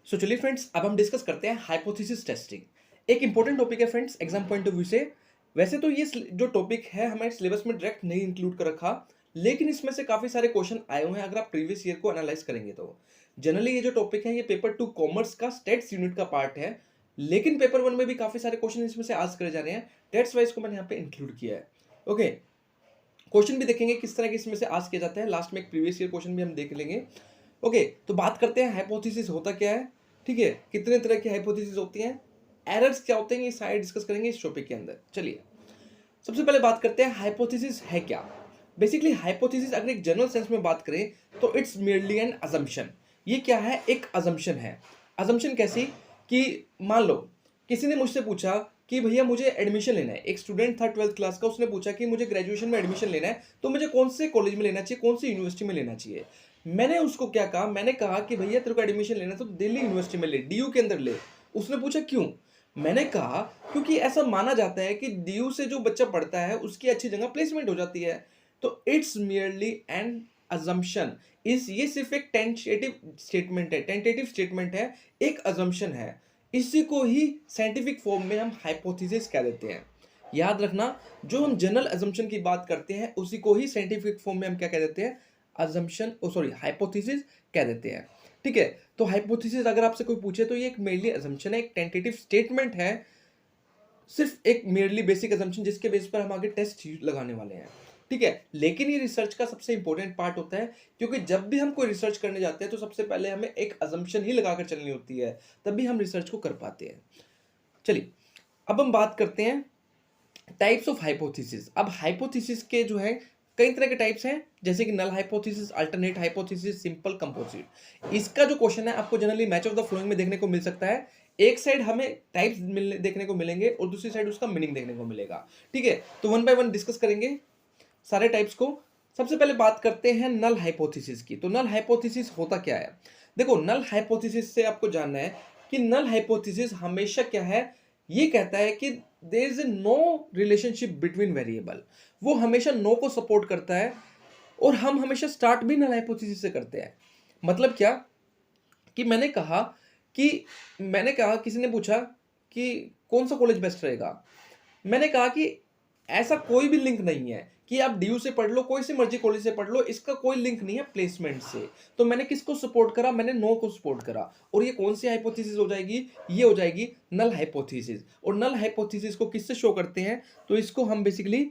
सो चलिए फ्रेंड्स, अब हम डिस्कस करते हैं हाइपोथेसिस टेस्टिंग। एक इंपॉर्टेंट टॉपिक है friends exam point of view से। वैसे तो ये जो टॉपिक है हमारे सिलेबस में डायरेक्ट नहीं इंक्लूड कर रखा, लेकिन इसमें से काफी सारे क्वेश्चन आए हुए हैं अगर आप प्रीवियस ईयर को एनालाइज करेंगे तो। जनरली ये जो टॉपिक है ये पेपर 2 कॉमर्स का स्टेट्स यूनिट का पार्ट है, लेकिन पेपर 1 में भी काफी सारे क्वेश्चन इसमें से आज करे जा रहे हैं, डेट्स वाइज को मैंने यहाँ पे इंक्लूड किया है, ओके। क्वेश्चन भी देखेंगे किस तरह के इसमें से आज किया जाता है, लास्ट में एक प्रीवियस ईयर क्वेश्चन भी हम देख लेंगे, ओके। तो बात करते हैं हाइपोथेसिस होता क्या है, ठीक है, कितने तरह की हाइपोथेसिस होती हैं, एरर्स क्या होते हैं, ये सारे डिस्कस करेंगे इस टॉपिक के अंदर। चलिए सबसे पहले बात करते हैं हाइपोथेसिस है क्या। बेसिकली हाइपोथेसिस अगर एक जनरल सेंस में बात करें तो इट्स मेरली एन अजम्पशन। ये क्या है, एक अजम्पशन है। अजम्पशन कैसी, कि मान लो किसी ने मुझसे पूछा कि भैया मुझे एडमिशन लेना है, एक स्टूडेंट था 12th क्लास का, उसने पूछा कि मुझे ग्रेजुएशन में एडमिशन लेना है, तो मुझे कौन से कॉलेज में लेना चाहिए, कौन सी यूनिवर्सिटी में लेना चाहिए। मैंने उसको क्या कहा, मैंने कहा कि भैया तेरे को एडमिशन लेना है तो दिल्ली यूनिवर्सिटी में ले, डीयू के अंदर ले। उसने पूछा क्यों, मैंने कहा क्योंकि ऐसा माना जाता है कि डीयू से जो बच्चा पढ़ता है उसकी अच्छी जगह प्लेसमेंट हो जाती है। तो इट्स मियरली एन अजम्पशन। इस ये सिर्फ एक टेंटेटिव स्टेटमेंट है, एक अजम्पशन है। इसी को ही साइंटिफिक फॉर्म में हम हाइपोथेसिस कह देते हैं। याद रखना, जो हम जनरल अजम्पशन की बात करते हैं उसी को ही साइंटिफिक फॉर्म में हम क्या कह देते हैं, अजम्पशन, हाइपोथेसिस कह देते हैं, ठीक है। तो हाइपोथेसिस अगर आपसे कोई पूछे तो ये एक मेरली अजम्पशन है, एक टेंटेटिव स्टेटमेंट है, सिर्फ एक मेरली बेसिक अजम्पशन जिसके बेस पर हम आगे टेस्ट लगाने वाले हैं, ठीक है। लेकिन ये रिसर्च का सबसे इंपॉर्टेंट पार्ट होता है, क्योंकि जब भी हम कोई रिसर्च करने जाते हैं तो सबसे पहले हमें एक अजम्पशन ही लगाकर चलनी होती है, तभी हम रिसर्च को कर पाते हैं। चलिए अब हम बात करते हैं टाइप्स ऑफ हाइपोथेसिस। अब हाइपोथेसिस के जो है कई तरह के टाइप्स हैं, जैसे कि null hypothesis, alternate hypothesis, simple, composite. इसका जो क्वेश्चन है आपको generally match of the following में देखने को मिल सकता है। एक साइड हमें टाइप्स मिलने देखने को मिलेंगे और दूसरी साइड उसका मीनिंग देखने को मिलेगा। ठीक है, तो वन बाय वन डिस्कस करेंगे सारे टाइप्स को। सबसे पहले बात करते हैं नल हाइपोथेसिस की। तो नल हाइपोथेसिस होता क्या है? देखो, नल हाइपोथेसिस से आपको जानना है कि नल हाइपोथेसिस हमेशा क्या है, ये कहता है कि there is no relationship between variable. वो हमेशा नो को सपोर्ट करता है और हम हमेशा स्टार्ट भी नल हाइपोथेसिस से करते हैं। मतलब क्या कि मैंने कहा किसी ने पूछा कि कौन सा कॉलेज बेस्ट रहेगा। मैंने कहा कि ऐसा कोई भी लिंक नहीं है कि आप डीयू से पढ़ लो, कोई सी मर्जी कॉलेज से पढ़ लो, इसका कोई लिंक नहीं है प्लेसमेंट से। तो मैंने किसको सपोर्ट करा? मैंने नो को सपोर्ट करा। और ये कौन सी हाइपोथेसिस हो जाएगी? ये हो जाएगी नल हाइपोथेसिस। और नल हाइपोथेसिस को किससे शो करते हैं? तो इसको हम बेसिकली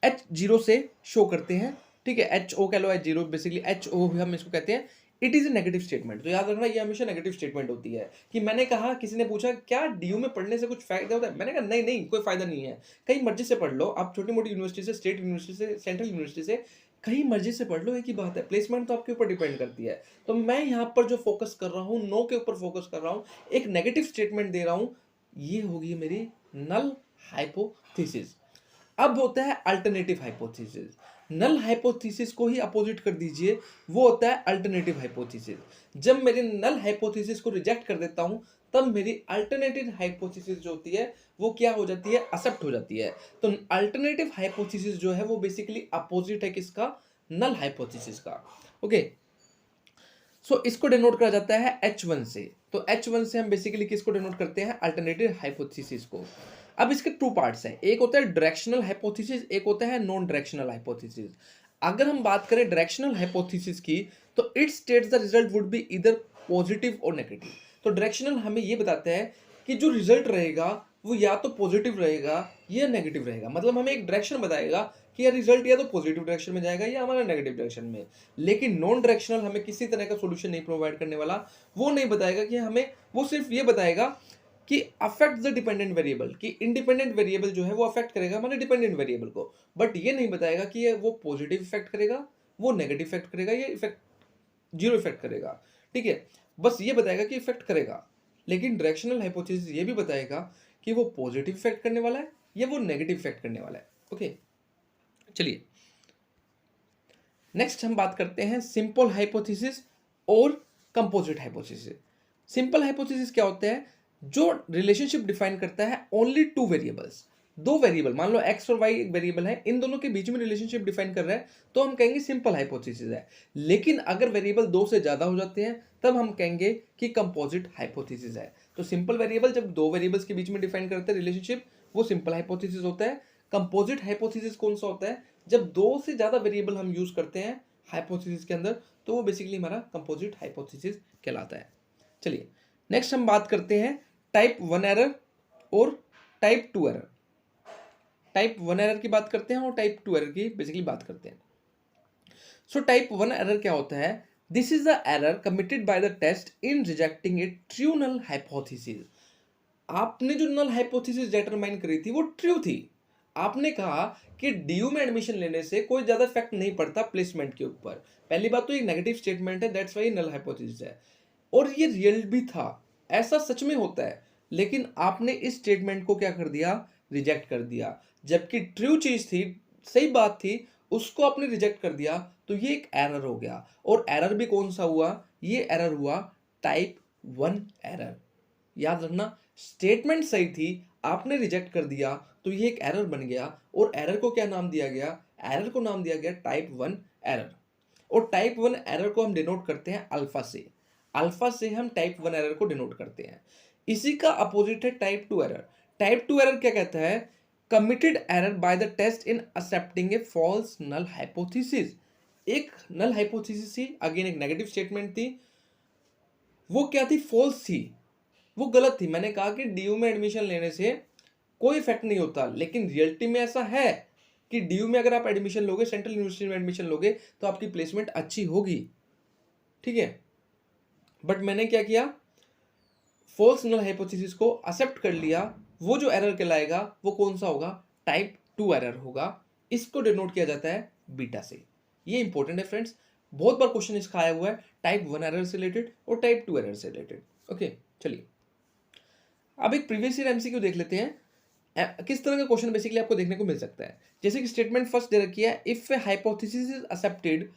H0 से शो करते हैं। ठीक है, HO कह लो, H0 बेसिकली HO हम इसको कहते हैं। It is a negative statement. तो याद रखना, ये हमेशा नेगेटिव स्टेटमेंट होती है। कि मैंने कहा, किसी ने पूछा क्या डीयू में पढ़ने से कुछ फायदा होता है? मैंने कहा नहीं नहीं, कोई फायदा नहीं है। कहीं मर्जी से पढ़ लो आप, छोटी मोटी यूनिवर्सिटी से, स्टेट यूनिवर्सिटी से, सेंट्रल यूनिवर्सिटी से, कहीं मर्जी से पढ़ लो, एक ही बात है, प्लेसमेंट तो आपके ऊपर डिपेंड करती है। तो मैं यहाँ पर जो फोकस कर रहा हूँ, नो के ऊपर फोकस कर रहा हूँ, एक नेगेटिव स्टेटमेंट दे रहा हूँ, ये होगी मेरी नल हाइपोथेसिस। अब होता है अल्टरनेटिव हाइपोथेसिस। नल हाइपोथेसिस को ही अपोजिट कर दीजिए, वो होता है अल्टरनेटिव हाइपोथेसिस। जब मेरी नल हाइपोथेसिस को रिजेक्ट कर देता हूं, तब मेरी अल्टरनेटिव हाइपोथेसिस जो होती है वो क्या हो जाती है? एक्सेप्ट हो जाती है। तो अल्टरनेटिव हाइपोथेसिस जो है वो बेसिकली अपोजिट है किसका? नल हाइपोथेसिस का। ओके, सो इसको डिनोट करा जाता है H1 से। तो H1 से हम बेसिकली किसको डिनोट करते हैं? अल्टरनेटिव हाइपोथेसिस को। अब इसके टू पार्ट्स हैं, एक होता है डायरेक्शनल हाइपोथेसिस, एक होता है नॉन डायरेक्शनल हाइपोथेसिस। अगर हम बात करें डायरेक्शनल हाइपोथेसिस की, तो it states the result would be either positive और नेगेटिव। तो डायरेक्शनल हमें ये बताता है कि जो रिजल्ट रहेगा वो या तो पॉजिटिव रहेगा या नेगेटिव रहेगा। मतलब हमें एक डायरेक्शन बताएगा कि यार रिजल्ट या तो पॉजिटिव डायरेक्शन में जाएगा या हमारा नेगेटिव डायरेक्शन में। लेकिन नॉन डायरेक्शनल हमें किसी तरह का सॉल्यूशन नहीं प्रोवाइड करने वाला। वो नहीं बताएगा कि हमें, वो सिर्फ ये बताएगा कि अफेक्ट द डिपेंडेंट वेरिएबल, कि इंडिपेंडेंट वेरिएबल जो है वो अफेक्ट करेगा हमारे डिपेंडेंट वेरिएबल को। बट ये नहीं बताएगा कि ये वो पॉजिटिव इफेक्ट करेगा, वो नेगेटिव इफेक्ट करेगा, या इफेक्ट जीरो इफेक्ट करेगा। ठीक है, बस ये बताएगा कि इफेक्ट करेगा। लेकिन डायरेक्शनल हाइपोथेसिस ये भी बताएगा कि वो पॉजिटिव इफेक्ट करने वाला है या वो नेगेटिव इफेक्ट करने वाला है। ओके, चलिए नेक्स्ट हम बात करते हैं सिंपल हाइपोथेसिस और कंपोजिट हाइपोथेसिस। सिंपल हाइपोथेसिस क्या होता है? जो रिलेशनशिप डिफाइन करता है ओनली टू वेरिएबल्स। दो वेरिएबल, मान लो एक्स और वाई एक वेरिएबल है, इन दोनों के बीच में रिलेशनशिप डिफाइन कर रहा है, तो हम कहेंगे सिंपल हाइपोथेसिस है। लेकिन अगर वेरिएबल दो से ज्यादा हो जाते हैं, तब हम कहेंगे कि कंपोजिट हाइपोथेसिस है। तो सिंपल वेरिएबल जब दो वेरिएबल्स के बीच में डिफाइन करते हैं रिलेशनशिप, वो सिंपल हाइपोथेसिस होता है। कंपोजिट हाइपोथेसिस कौन सा होता है? जब दो से ज्यादा वेरिएबल हम यूज करते हैं हाइपोथेसिस के अंदर, तो वो बेसिकली हमारा कंपोजिट हाइपोथेसिस कहलाता है। चलिए नेक्स्ट हम बात करते हैं टाइप 1 एरर और टाइप 2 एरर। टाइप 1 एरर की बात करते हैं और टाइप 2 एरर की बेसिकली बात करते हैं। सो टाइप 1 एरर क्या होता है? This is the error committed by the test in rejecting a true null hypothesis. आपने जो नल हाइपोथेसिस डिटरमाइन करी थी वो ट्रू थी। आपने कहा कि डीयू में एडमिशन लेने से कोई ज्यादा इफेक्ट नहीं पड़ता प्लेसमेंट के ऊपर। पहली बात तो ये नेगेटिव स्टेटमेंट है, दैट्स व्हाई नल हाइपोथेसिस है। और ये रियल भी था, ऐसा सच में होता है। लेकिन आपने इस स्टेटमेंट को क्या कर दिया? रिजेक्ट कर दिया। जबकि ट्रू चीज थी, सही बात थी, उसको आपने रिजेक्ट कर दिया, तो ये एक एरर हो गया। और एरर भी कौन सा हुआ? ये एरर हुआ टाइप 1 एरर। याद रखना, स्टेटमेंट सही थी, आपने रिजेक्ट कर दिया, तो ये एक एरर बन गया। और एरर को क्या नाम दिया गया? एरर को नाम दिया गया टाइप 1 एरर। और टाइप 1 एरर को हम डिनोट करते हैं अल्फा से। अल्फा से हम टाइप 1 एरर को डिनोट करते हैं। इसी का अपोजिट है टाइप 2 एरर। टाइप 2 एरर क्या कहता है? Committed error by the test in accepting a false null hypothesis. एक नल हाइपोथेसिस थी, अगेन एक नेगेटिव स्टेटमेंट थी, वो क्या थी? फॉल्स थी, वो गलत थी। मैंने कहा कि डीयू में एडमिशन लेने से कोई इफेक्ट नहीं होता, लेकिन रियलिटी में ऐसा है कि डीयू में अगर आप एडमिशन लोगे, सेंट्रल यूनिवर्सिटी में एडमिशन लोगे, तो आपकी प्लेसमेंट अच्छी होगी। ठीक है, बट मैंने क्या किया? फॉल्स नल हाइपोथेसिस को एक्सेप्ट कर लिया वो जो एरर कहलाएगा वो कौन सा होगा, टाइप 2 एरर होगा। इसको डिनोट किया जाता है बीटा से। ये इंपॉर्टेंट है फ्रेंड्स, बहुत बार क्वेश्चन इसका आया हुआ है टाइप 1 एरर से रिलेटेड और टाइप 2 एरर से रिलेटेड। ओके, चलिए अब एक प्रीवियस ईयर एमसीक्यू देख लेते हैं। किस तरह का क्वेश्चन बेसिकली आपको देखने को मिल सकता है। जैसे कि स्टेटमेंट फर्स्ट दे रखी है, if a hypothesis is accepted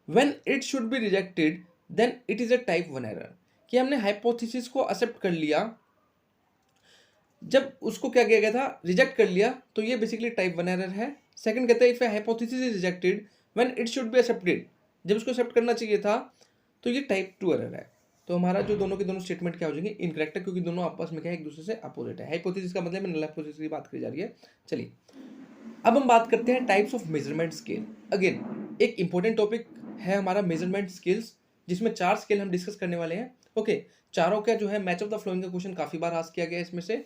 when it should be rejected then it is a type 1 error. कि हमने हाइपोथेसिस को एक्सेप्ट कर लिया, जब उसको क्या किया गया था, रिजेक्ट कर लिया, तो ये बेसिकली टाइप 1 एरर है। सेकंड कहता है if a hypothesis is rejected when it should be accepted, जब उसको एक्सेप्ट करना चाहिए था, तो ये टाइप 2 एरर है। तो हमारा जो दोनों के दोनों स्टेटमेंट क्या हो जाएंगे, इनकरेक्ट है, क्योंकि दोनों आपस में क्या है, एक दूसरे से अपोजिट है। हाइपोथेसिस का मतलब नल हाइपोथेसिस की बात करी जा रही है। चलिए अब हम बात करते हैं types of measurement scale. Again एक इंपॉर्टेंट टॉपिक है हमारा मेजरमेंट स्केल्स, जिसमें 4 स्केल हम डिस्कस करने वाले हैं। ओके, चारों का जो है मैच ऑफ द फ्लोइंग का क्वेश्चन काफी बार आस्क किया गया है इसमें से।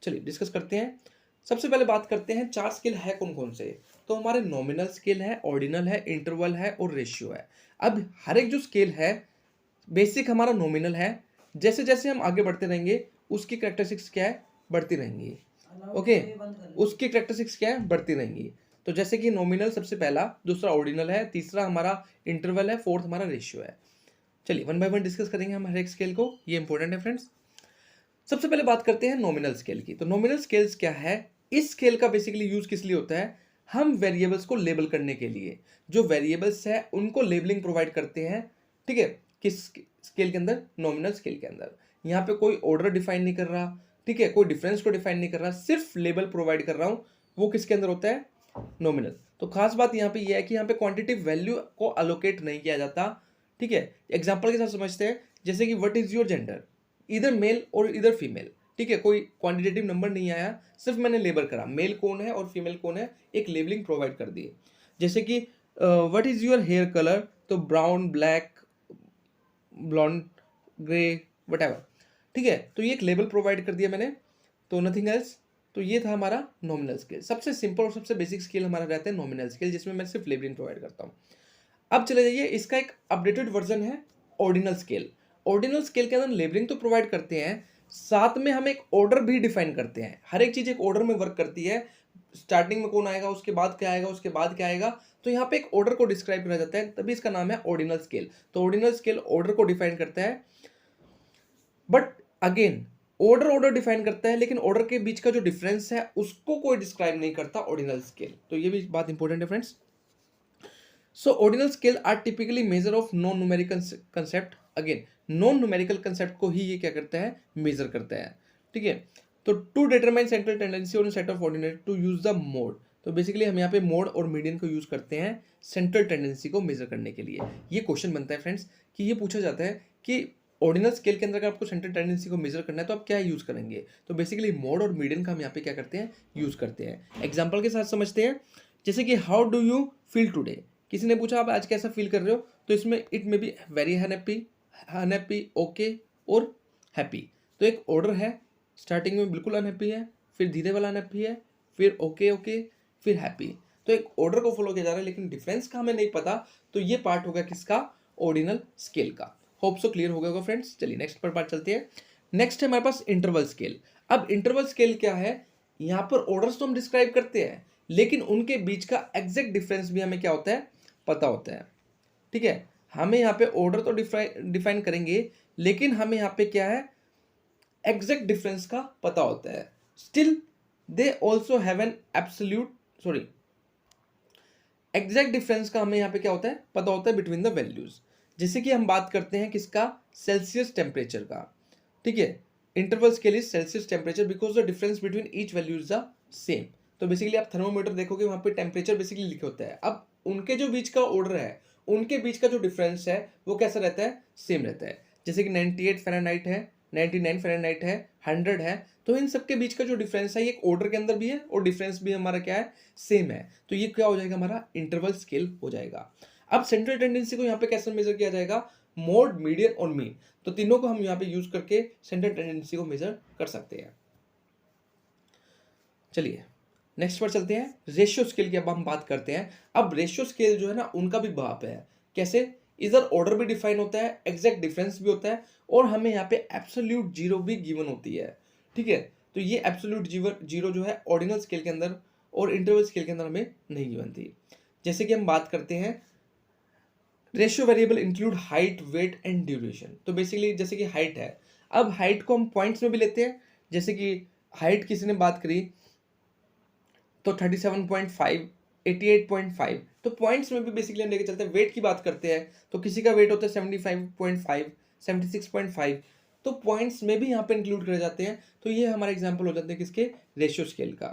चलिए डिस्कस करते हैं। सबसे पहले बात करते हैं 4 स्केल है कौन कौन से। तो हमारे नॉमिनल स्केल है, ऑर्डिनल है, इंटरवल है और रेशियो है। अब हर एक जो स्केल है, बेसिक हमारा नॉमिनल है, जैसे जैसे हम आगे बढ़ते रहेंगे उसकी कैरेक्टरिस्टिक्स क्या है, बढ़ती रहेंगी। ओके, उसकी कैरेक्टरिस्टिक्स क्या है, बढ़ती रहेंगी। तो जैसे कि नॉमिनल सबसे पहला, दूसरा ऑर्डिनल है, तीसरा हमारा इंटरवल है, फोर्थ हमारा रेशियो है। चलिए वन बाय वन डिस्कस करेंगे हम हर एक स्केल को, ये इंपॉर्टेंट है फ्रेंड्स। सबसे पहले बात करते हैं नॉमिनल स्केल की। तो नॉमिनल स्केल्स क्या है, इस स्केल का बेसिकली यूज किस लिए होता है, हम वेरिएबल्स को लेबल करने के लिए। जो वेरिएबल्स है उनको लेबलिंग प्रोवाइड करते हैं, ठीक है, किस स्केल के अंदर, नॉमिनल स्केल के अंदर। यहाँ पे कोई ऑर्डर डिफाइन नहीं कर रहा, ठीक है, कोई डिफरेंस को डिफाइन नहीं कर रहा, सिर्फ लेबल प्रोवाइड कर रहा हूँ। वो किसके अंदर होता है, नॉमिनल। तो खास बात यहाँ पे ये है कि यहाँ पे क्वांटिटिव वैल्यू को अलोकेट नहीं किया जाता, ठीक है। एग्जाम्पल के साथ समझते हैं, जैसे कि व्हाट इज योर जेंडर, इधर मेल और इधर फीमेल, ठीक है, कोई क्वांटिटेटिव नंबर नहीं आया, सिर्फ मैंने लेबल करा मेल कौन है और फीमेल कौन है, एक लेबलिंग प्रोवाइड कर दी। जैसे कि what is your hair colour, तो brown, black, blonde, grey, whatever, ठीक है। तो ये एक लेबल प्रोवाइड कर दिया मैंने, तो नथिंग एल्स। तो ये था हमारा नॉमिनल स्केल। सबसे सिंपल और सबसे बेसिक स्केल हमारा रहता है नॉमिनल स्केल, जिसमें मैं सिर्फ लेबलिंग प्रोवाइड करता हूँ। अब चले जाइए, इसका एक अपडेटेड वर्जन है ऑर्डिनल स्केल। ऑर्डिनल स्केल के अंदर लेबलिंग तो प्रोवाइड करते हैं, साथ में हम एक ऑर्डर भी डिफाइन करते हैं। हर एक चीज एक ऑर्डर में वर्क करती है, स्टार्टिंग में कौन आएगा, उसके बाद क्या आएगा, उसके बाद क्या आएगा। तो यहाँ पे एक ऑर्डर को डिस्क्राइब किया जाता है, तभी इसका नाम है ऑर्डिनल स्केल। तो ऑर्डिनल स्केल ऑर्डर को डिफाइन करता है, बट अगेन ऑर्डर डिफाइन करता है, लेकिन ऑर्डर के बीच का जो डिफरेंस है उसको कोई डिस्क्राइब नहीं करता ऑर्डिनल स्केल। तो ये भी बात इंपॉर्टेंट है friends. So ordinal scale are typically measure of non numerical concept। Again non numerical concept को ही ये क्या करता है, मेजर करता है, ठीक है। तो टू डिटरमाइन सेंट्रल टेंडेंसी और set of ordinate to use the mode. तो बेसिकली हम यहाँ पे मोड और मीडियन को यूज करते हैं सेंट्रल टेंडेंसी को मेजर करने के लिए। ये क्वेश्चन बनता है फ्रेंड्स कि ये पूछा जाता है कि ऑर्डिनल स्केल के अंदर अगर आपको सेंट्रल टेंडेंसी को मेजर करना है तो आप क्या यूज करेंगे। तो बेसिकली मोड और मीडियन का हम यहाँ पे क्या करते हैं, यूज करते हैं। एग्जाम्पल के साथ समझते हैं, जैसे कि how do you feel today. किसी ने पूछा आप आज कैसा फील कर रहे हो, तो इसमें it may be very unhappy, okay और हैप्पी। तो एक ऑर्डर है, स्टार्टिंग में बिल्कुल अनहैप्पी है, फिर धीरे वाला अनहैप्पी है, फिर ओके, फिर हैप्पी। तो एक ऑर्डर को फॉलो किया जा रहा है, लेकिन डिफरेंस का हमें नहीं पता। तो ये पार्ट होगा किसका, ऑर्डिनल स्केल का। होप सो क्लियर हो गया होगा फ्रेंड्स। चलिए नेक्स्ट पर पार्ट चलते हैं। नेक्स्ट है हमारे पास इंटरवल स्केल। अब इंटरवल स्केल क्या है, यहाँ पर ऑर्डर्स तो हम डिस्क्राइब करते हैं, लेकिन उनके बीच का एग्जैक्ट डिफरेंस भी हमें क्या होता है, पता होता है, ठीक है। हमें यहाँ पे ऑर्डर तो डिफाइन करेंगे, लेकिन हमें यहाँ पे क्या है, एग्जैक्ट डिफरेंस का पता होता है। Still they also have an exact difference का हमें यहाँ पे क्या होता है, पता होता है बिटवीन द वैल्यूज। जैसे कि हम बात करते हैं किसका, सेल्सियस टेम्परेचर का, ठीक है। Interval scale is Celsius temperature because the difference between each value is the same. तो बेसिकली आप थर्मोमीटर देखोगे, वहां पे टेम्परेचर बेसिकली लिखे होता है। अब उनके जो बीच का ऑर्डर है, उनके बीच का जो डिफरेंस है वो कैसा रहता है, सेम रहता है। जैसे कि 98 फ़ारेनहाइट है, 99 फ़ारेनहाइट है, 100 है, तो इन सबके बीच का जो डिफरेंस है, ये एक ऑर्डर के अंदर भी है और डिफरेंस भी हमारा क्या है, सेम है। तो ये क्या हो जाएगा, हमारा इंटरवल स्केल हो जाएगा। अब सेंट्रल टेंडेंसी को यहाँ पे कैसे मेजर किया जाएगा, मोड, मीडियन और मीन। तो तीनों को हम यहाँ पे यूज करके सेंट्रल टेंडेंसी को मेजर कर सकते हैं। चलिए नेक्स्ट पर चलते हैं, रेशियो स्केल की अब हम बात करते हैं। अब रेशियो स्केल जो है ना, उनका भी बाप है। कैसे, इधर ऑर्डर भी डिफाइन होता है, एग्जैक्ट डिफरेंस भी होता है, और हमें यहाँ पे एब्सोल्यूट जीरो भी गिवन होती है, ठीक है। तो तो ये एब्सोल्यूट जीरो जो है ऑर्डिनल स्केल के अंदर और इंटरवल स्केल के अंदर हमें नहीं गिवन थी। जैसे कि हम बात करते हैं ratio variable include height, weight and duration. तो बेसिकली जैसे कि हाइट है, अब हाइट को हम पॉइंट्स में भी लेते हैं। जैसे कि हाइट किसी ने बात करी तो 37.5, 88.5, तो पॉइंट्स में भी बेसिकली हम लेके चलते हैं। वेट की बात करते हैं तो किसी का वेट होता है 75.5, 76.5, तो पॉइंट्स में भी यहाँ पे इंक्लूड करे जाते हैं। तो ये हमारा एग्जाम्पल हो जाते हैं किसके, रेशियो स्केल का।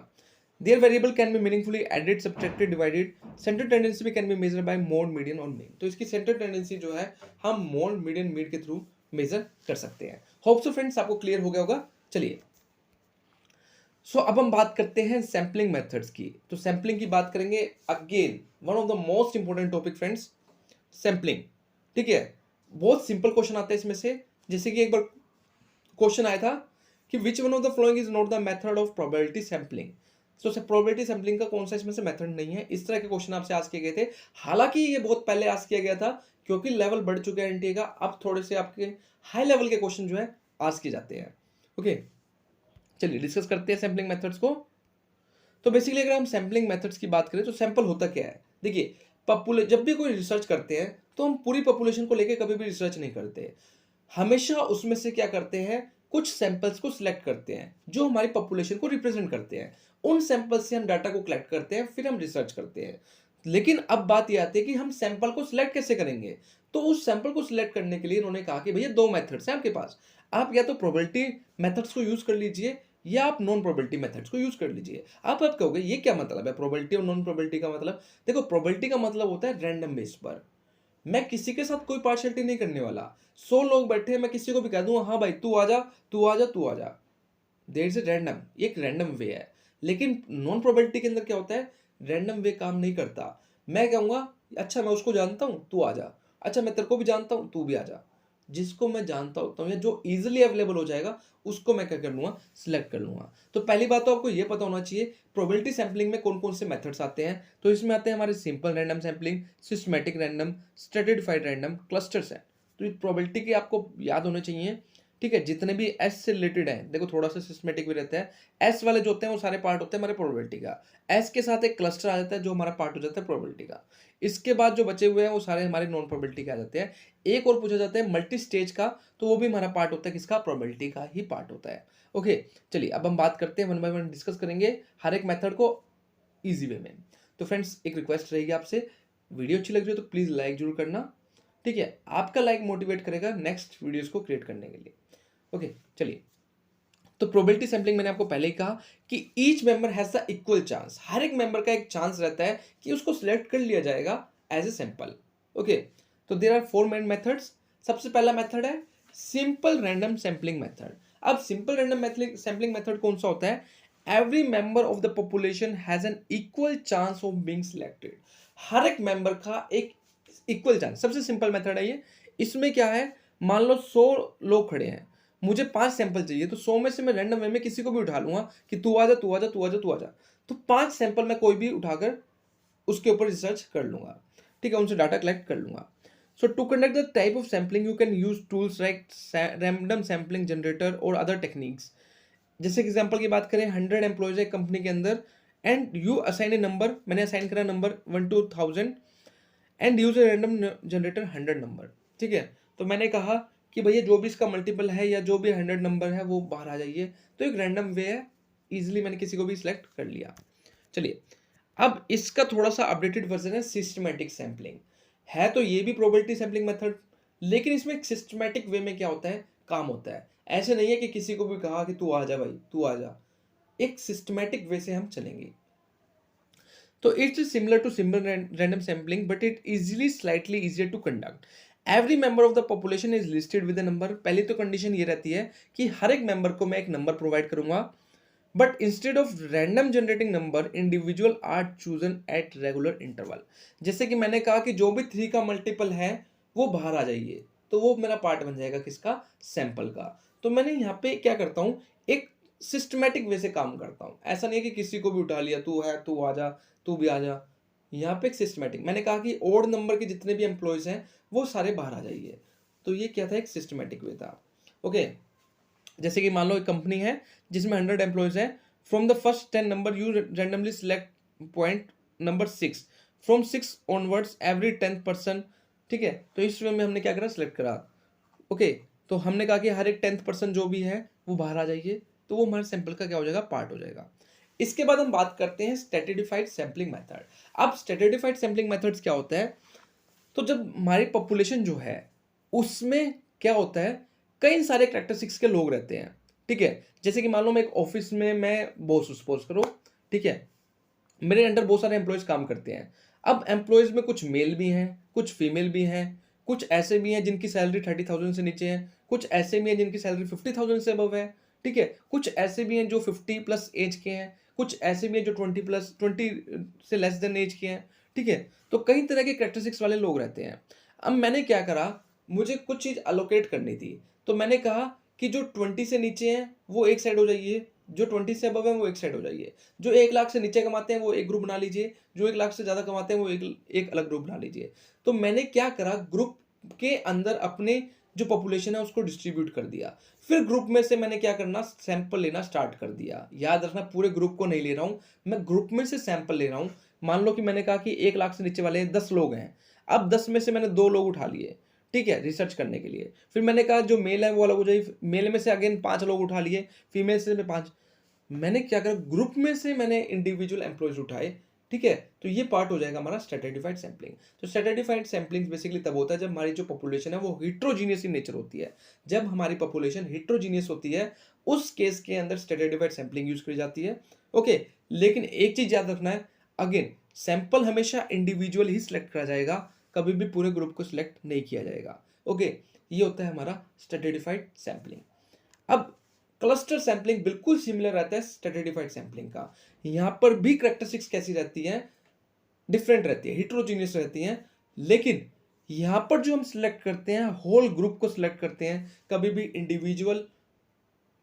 Their variable can be meaningfully added, subtracted, divided. Centre tendency भी can be measure by mode, median और मीन। तो इसकी सेंटर टेंडेंसी जो है हम मोड, मीडियन, मीन के थ्रू मेजर कर सकते हैं। होप सो फ्रेंड्स आपको क्लियर हो गया होगा। चलिए अब हम बात करते हैं सैम्पलिंग मेथड्स की। तो सैम्पलिंग की बात करेंगे, again one of the most important topic friends, sampling. ठीक है, बहुत सिंपल क्वेश्चन आता है इसमें से। जैसे कि एक बार क्वेश्चन आया था कि विच one of the following is not the method of probability sampling. Probability sampling का कौन सा इसमें से मेथड नहीं है। इस तरह के क्वेश्चन आपसे आज किए गए थे। हालांकि ये बहुत पहले आज किया गया था, क्योंकि लेवल बढ़ चुका है एनटीए का। अब थोड़े से आपके हाई लेवल के क्वेश्चन जो है आज किए जाते हैं। ओके, चलिए डिस्कस करते हैं सैम्पलिंग मेथड्स को। तो बेसिकली अगर हम सैम्पलिंग मेथड्स की बात करें तो सैंपल होता क्या है। देखिए, जब भी कोई रिसर्च करते हैं तो हम पूरी पॉपुलेशन को लेकर कभी भी रिसर्च नहीं करते। हमेशा उसमें से क्या करते हैं, कुछ सैंपल्स को सिलेक्ट करते हैं जो हमारी पॉपुलेशन को रिप्रेजेंट करते हैं। उन सैंपल्स से हम डाटा को कलेक्ट करते हैं, फिर हम रिसर्च करते हैं। लेकिन अब बात यह आती है कि हम सैंपल को सिलेक्ट कैसे करेंगे। तो उस सैंपल को सिलेक्ट करने के लिए इन्होंने कहा कि भैया दो मेथड्स हैं आपके पास। आप या तो प्रोबेबिलिटी मेथड्स को यूज कर लीजिए या आप नॉन प्रोबेबिलिटी मेथड्स को यूज कर लीजिए। आप कहोगे ये क्या मतलब है प्रोबेबिलिटी और नॉन प्रोबेबिलिटी का मतलब। देखो, प्रोबेबिलिटी का मतलब होता है रैंडम बेस पर। मैं किसी के साथ कोई पार्शियलिटी नहीं करने वाला। 100 लोग बैठे हैं, मैं किसी को भी कह दूंगा हाँ भाई तू आ जा, तू आ जा, तू आ जा। देयर इज ए रैंडम, एक रैंडम वे है। लेकिन नॉन प्रोबेबिलिटी के अंदर क्या होता है, रैंडम वे काम नहीं करता। मैं कहूंगा अच्छा मैं उसको जानता हूं, तू आ जा। अच्छा मैं तेरे को भी जानता हूं, तू भी आ जा। जिसको मैं जानता होता हूं या जो इजीली अवेलेबल हो जाएगा उसको मैं क्या कर लूंगा, सिलेक्ट कर लूंगा। तो पहली बात तो आपको ये पता होना चाहिए प्रोबेबिलिटी सैंपलिंग में कौन कौन से मेथड्स आते हैं। तो इसमें आते हैं हमारे simple random sampling, systematic random, stratified random, clusters हैं। तो प्रोबेबिलिटी के आपको याद होने चाहिए। ठीक है, जितने भी एस से रिलेटेड है, देखो थोड़ा सा सिस्टमेटिक भी रहता है। एस वाले जो होते हैं वो सारे पार्ट होते हैं हमारे प्रोबेबिलिटी का। एस के साथ एक क्लस्टर आ जाता है जो हमारा पार्ट हो जाता है प्रोबेबिलिटी का। इसके बाद जो बचे हुए हैं वो सारे हमारे नॉन प्रोबेबिलिटी के आ जाते हैं। एक और पूछा जाता है मल्टी स्टेज का, तो वो भी हमारा पार्ट होता है किसका, प्रोबेबिलिटी का ही पार्ट होता है। ओके, चलिए अब हम बात करते हैं, वन बाय वन डिस्कस करेंगे हर एक मेथड को ईजी वे में। तो फ्रेंड्स एक रिक्वेस्ट रहेगी आपसे, वीडियो अच्छी लग रही है तो प्लीज लाइक जरूर करना। ठीक है, आपका लाइक मोटिवेट करेगा नेक्स्ट वीडियोस को क्रिएट करने के लिए। ओके, चलिए। तो प्रोबेबिलिटी सैंपलिंग मैंने आपको पहले ही कहा कि each member has the equal chance. हर एक मेंबर का एक चांस रहता है कि उसको सिलेक्ट कर लिया जाएगा एज ए सैंपल। ओके, तो देयर आर 4 मेन मेथड्स। सबसे पहला मेथड है सिंपल रैंडम सैंपलिंग मेथड। अब सिंपल रैंडम सैंपलिंग मेथड कौन सा होता है, every member of the population has an equal chance of being selected. हर एक मेंबर का एक इक्वल चांस, सबसे सिंपल मेथड है ये। इसमें क्या है, मान लो 100 लोग खड़े हैं, मुझे 5 सैंपल चाहिए, तो 100 में से मैं रैंडम वे में किसी को भी उठा लूंगा कि तू आ जा, तू आ जा, तू आ जा, तू आ जा। तो 5 सैंपल मैं कोई भी उठाकर उसके ऊपर रिसर्च कर लूंगा। ठीक है, उनसे डाटा कलेक्ट कर लूंगा। So to conduct the type of sampling you can use tools like random sampling generator और अदर टेक्निक्स। जैसे एग्जांपल की बात करें, 100 एम्प्लॉयज है कंपनी के अंदर and you assign a number, मैंने असाइन करा number 1 to 1000 and use a random generator 100 number. ठीक है, तो मैंने कहा कि भैया जो भी इसका मल्टीपल है या जो भी 100 नंबर है वो बाहर आ जाइए। तो एक रैंडम वे है, इजीली मैंने किसी को भी सिलेक्ट कर लिया। चलिए, अब इसका थोड़ा सा अपडेटेड वर्जन है सिस्टमैटिक सैंपलिंग। है तो ये भी प्रोबेबिलिटी सैंपलिंग मेथड, लेकिन इसमें एक सिस्टमैटिक वे में क्या होता है, काम होता है। ऐसे नहीं है कि किसी को भी कहा कि तू आ जा भाई, तू आ जा। एक सिस्टमैटिक वे से हम चलेंगे। तो it's similar to simple random sampling but it easily slightly easier to conduct. Every member of the population is listed with a number. पहली तो कंडीशन ये रहती है कि हर एक मेंबर को मैं एक नंबर प्रोवाइड करूंगा, but instead of random generating number individual are chosen at regular interval. जैसे कि मैंने कहा कि जो भी 3 का मल्टीपल है वो बाहर आ जाइए, तो वो मेरा पार्ट बन जाएगा किसका, सैंपल का। तो मैंने यहाँ पे क्या करता हूँ, एक सिस्टमैटिक वे से काम करता हूँ। ऐसा नहीं है कि किसी को भी उठा लिया, तू है तू आ जा, तू भी आ जा। यहाँ पे एक सिस्टमैटिक, मैंने कहा कि ओड नंबर के जितने भी एम्प्लॉयज हैं वो सारे बाहर आ जाइए। तो ये क्या था, एक सिस्टमैटिक वे था। ओके, जैसे कि मान लो एक कंपनी है जिसमें 100 एम्प्लॉयज हैं, from the first 10 number you randomly select point number 6, from 6 onwards every 10th person. ठीक है, तो इस वे में हमने क्या करा, सिलेक्ट करा। ओके, तो हमने कहा कि हर एक 10th पर्सन जो भी है वो बाहर आ जाइए, तो वो हमारे सैंपल का क्या हो जाएगा, पार्ट हो जाएगा। इसके बाद हम बात करते हैं स्ट्रेटिफाइड सैम्पलिंग मेथड। अब स्ट्रेटिफाइड सैम्पलिंग मेथड्स क्या होता है, तो जब हमारी पॉपुलेशन जो है उसमें क्या होता है, कई सारे कैरेक्टरिस्टिक्स के लोग रहते हैं। ठीक है, जैसे कि मान लो मैं एक ऑफिस में मैं बॉस हूं, सपोज करो। ठीक है, मेरे अंडर बहुत सारे एम्प्लॉयज काम करते हैं। अब एम्प्लॉयज में कुछ मेल भी हैं, कुछ फीमेल भी हैं, कुछ ऐसे भी हैं जिनकी सैलरी 30,000 से नीचे है, कुछ ऐसे भी हैं जिनकी सैलरी 50,000 से अबव है। ठीक है, कुछ ऐसे भी हैं जो 50 प्लस एज के हैं, कुछ ऐसे भी हैं जो 20 से लेस देन एज के हैं। ठीक है, तो कई तरह के कैरेक्टरिस्टिक्स वाले लोग रहते हैं। अब मैंने क्या करा, मुझे कुछ चीज़ अलोकेट करनी थी, तो मैंने कहा कि जो 20 से नीचे हैं वो एक साइड हो जाइए, जो 20 से अबव है वो एक साइड हो जाइए, जो 1 लाख से नीचे कमाते हैं वो एक ग्रुप बना लीजिए, जो 1 लाख से ज़्यादा कमाते हैं वो एक अलग ग्रुप बना लीजिए। तो मैंने क्या करा, ग्रुप के अंदर अपने जो पॉपुलेशन है उसको डिस्ट्रीब्यूट कर दिया। फिर ग्रुप में से मैंने क्या करना, सैंपल लेना स्टार्ट कर दिया। याद रखना, पूरे ग्रुप को नहीं ले रहा हूँ, मैं ग्रुप में से सैंपल ले रहा हूँ। मान लो कि मैंने कहा कि 1 लाख से नीचे वाले 10 लोग हैं, अब 10 में से मैंने 2 लोग उठा लिए। ठीक है, रिसर्च करने के लिए। फिर मैंने कहा जो मेल है वो अलग हो जाए, मेल में से अगेन 5 लोग उठा लिए, फीमेल से मैं 5। मैंने क्या करा, ग्रुप में से मैंने इंडिविजुअल एम्प्लॉयज उठाए। ठीक है, तो ये पार्ट हो जाएगा हमारा स्ट्रेटिफाइड सैंपलिंग। तो स्ट्रेटिफाइड सैंपलिंग बेसिकली तब होता है जब हमारी जो पॉपुलेशन है वो हिट्रोजीनियस इन नेचर होती है। जब हमारी पॉपुलेशन हिट्रोजीनियस होती है उस केस के अंदर स्ट्रेटिफाइड सैंपलिंग यूज करी जाती है। ओके, लेकिन एक चीज याद रखना है, अगेन सैंपल हमेशा इंडिविजुअल ही सिलेक्ट करा जाएगा, कभी भी पूरे ग्रुप को सिलेक्ट नहीं किया जाएगा। ओके, ये होता है हमारा स्ट्रेटिफाइड सैंपलिंग। अब क्लस्टर सैंपलिंग बिल्कुल सिमिलर रहता है स्ट्रेटिफाइड सैंपलिंग का। यहां पर भी कैरेक्टरिस्टिक्स कैसी रहती हैं, डिफरेंट रहती है, हिट्रोजीनियस रहती हैं। लेकिन यहां पर जो हम सिलेक्ट करते हैं, होल ग्रुप को सिलेक्ट करते हैं, कभी भी इंडिविजुअल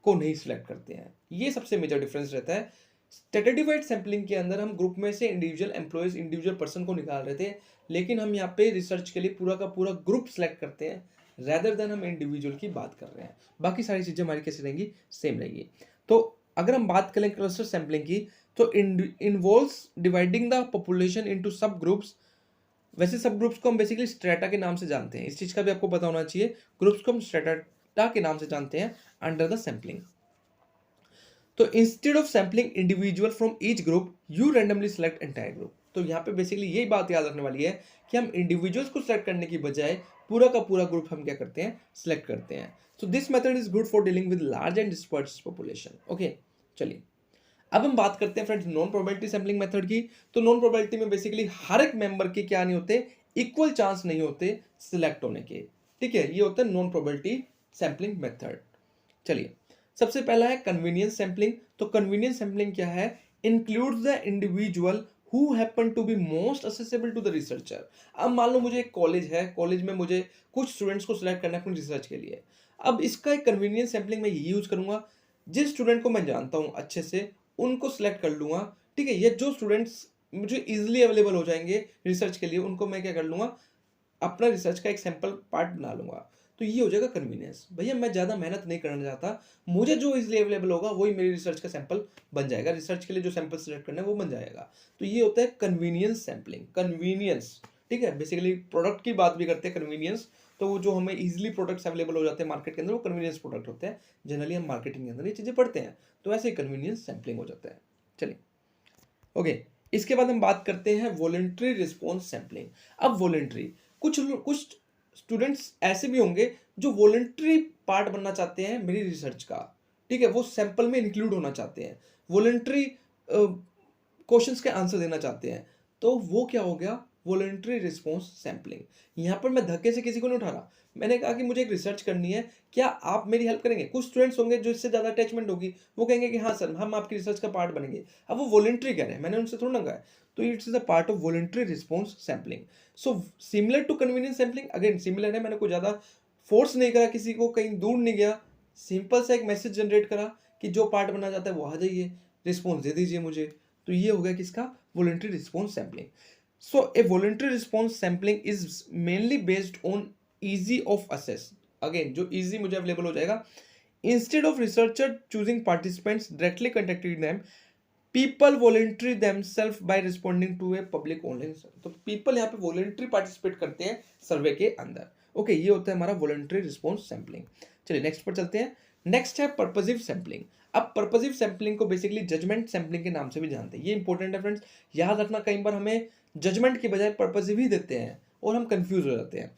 को नहीं सिलेक्ट करते हैं। ये सबसे मेजर डिफरेंस रहता है। स्ट्रेटिफाइड सैंपलिंग के अंदर हम ग्रुप में से इंडिविजुअल एम्प्लॉयज, इंडिविजुअल पर्सन को निकाल रहे थे, लेकिन हम यहाँ पे रिसर्च के लिए पूरा का पूरा ग्रुप सेलेक्ट करते हैं, रेदर देन हम इंडिविजुअल की बात कर रहे हैं। बाकी सारी चीजें हमारी कैसी रहेंगी, सेम रहेंगी। तो अगर हम बात करें क्लस्टर सैंपलिंग की, तो involves dividing the population into सब ग्रुप्स। वैसे सब ग्रुप्स को हम बेसिकली स्ट्रेटा के नाम से जानते हैं, इस चीज का भी आपको पता होना चाहिए। ग्रुप्स को हम स्ट्रेटा के नाम से जानते हैं अंडर द सैंपलिंग। तो instead of sampling individual from each group you randomly select entire group. तो यहाँ पे बेसिकली यही बात याद रखने वाली है कि हम इंडिविजुअल्स को सेलेक्ट करने की बजाय पूरा का पूरा ग्रुप हम क्या करते हैं, सिलेक्ट करते हैं। So this method is good for dealing with large and disperse population. Okay, चलिए अब हम बात करते हैं friends non probability sampling method की। तो नॉन प्रोबेबिलिटी में बेसिकली हर एक मेंबर के क्या नहीं होते, इक्वल चांस नहीं होते सिलेक्ट होने के। ठीक है, ये होता है नॉन प्रोबेबिलिटी सैम्पलिंग मेथड। चलिए, सबसे पहला है कन्वीनियंस सैम्पलिंग। तो कन्वीनियंस सैम्पलिंग क्या है, includes the individual who happen to be most accessible to the researcher. अब मान लो मुझे एक कॉलेज है, कॉलेज में मुझे कुछ स्टूडेंट्स को सिलेक्ट करना है अपनी रिसर्च के लिए। अब इसका एक कन्वीनियंस सैम्पलिंग मैं ये यूज करूंगा, जिस स्टूडेंट को मैं जानता हूं अच्छे से उनको सिलेक्ट कर लूंगा। ठीक है, ये जो स्टूडेंट्स मुझे इजिली अवेलेबल हो जाएंगे रिसर्च के लिए, उनको मैं क्या कर लूंगा, अपना रिसर्च का एक सैंपल पार्ट बना लूंगा। तो ये हो जाएगा कन्वीनियंस। भैया मैं ज़्यादा मेहनत नहीं करना चाहता, मुझे जो इजीली अवेलेबल होगा वही मेरी रिसर्च का सैंपल बन जाएगा, रिसर्च के लिए जो सैंपल सेलेक्ट करना है वो बन जाएगा। तो ये होता है कन्वीनियंस सैंपलिंग, कन्वीनियंस। ठीक है, बेसिकली प्रोडक्ट की बात भी करते हैं कन्वीनियंस। तो वो जो हमें इजीली प्रोडक्ट्स अवेलेबल हो जाते हैं मार्केट के अंदर, वो कन्वीनियंस प्रोडक्ट होते हैं। जनरली हम मार्केटिंग के अंदर ये चीज़ें पढ़ते हैं, तो ऐसे ही कन्वीनियंस सैंपलिंग हो जाता है। चलिए, ओके, इसके बाद हम बात करते हैं वॉलंटरी रिस्पॉन्स सैंपलिंग। अब वॉलंटरी, कुछ स्टूडेंट्स ऐसे भी होंगे जो वॉलंटरी पार्ट बनना चाहते हैं मेरी रिसर्च का। ठीक है, वो सैंपल में इंक्लूड होना चाहते हैं, वॉलंटरी क्वेश्चंस के आंसर देना चाहते हैं। तो वो क्या हो गया, वॉलंटरी रिस्पॉन्स सैंपलिंग। यहाँ पर मैं धक्के से किसी को नहीं उठा रहा, मैंने कहा कि मुझे एक रिसर्च करनी है, क्या आप मेरी हेल्प करेंगे। कुछ स्टूडेंट्स होंगे जो इससे ज़्यादा अटैचमेंट होगी, वो कहेंगे कि हाँ सर, हम आपकी रिसर्च का पार्ट बनेंगे। अब वो वॉलंटरी कह रहे हैं, मैंने उनसे थोड़ा ना कहा है। तो it's is a part of voluntary response sampling. So similar to convenience sampling, again similar है, मैंने कोई ज़्यादा फोर्स नहीं करा, किसी को कहीं दूर नहीं गया, सिंपल सा एक मैसेज जनरेट करा कि जो पार्ट बनना चाहता है वो आ जाइए, रिस्पॉन्स दे दीजिए मुझे। तो ये हो गया किसका, voluntary response sampling. So a voluntary response sampling is mainly based on easy of access. Again जो ईजी मुझे अवेलेबल हो जाएगा, instead of researcher choosing participants directly contacted them, people volunteer themselves by responding to a public online. तो people यहाँ पे voluntary participate करते हैं सर्वे के अंदर। ओके, ये होता है हमारा वॉलेंट्री रिस्पॉन्स सैम्पलिंग। चलिए नेक्स्ट पर चलते हैं। नेक्स्ट है पर्पसिव सैम्पलिंग। अब पर्पसिव सैम्पलिंग को बेसिकली जजमेंट सैम्पलिंग के नाम से भी जानते हैं। ये इंपॉर्टेंट है फ्रेंड्स, याद रखना, कई बार हमें जजमेंट के बजाय पर्पसिव ही देते हैं और हम कंफ्यूज हो जाते हैं।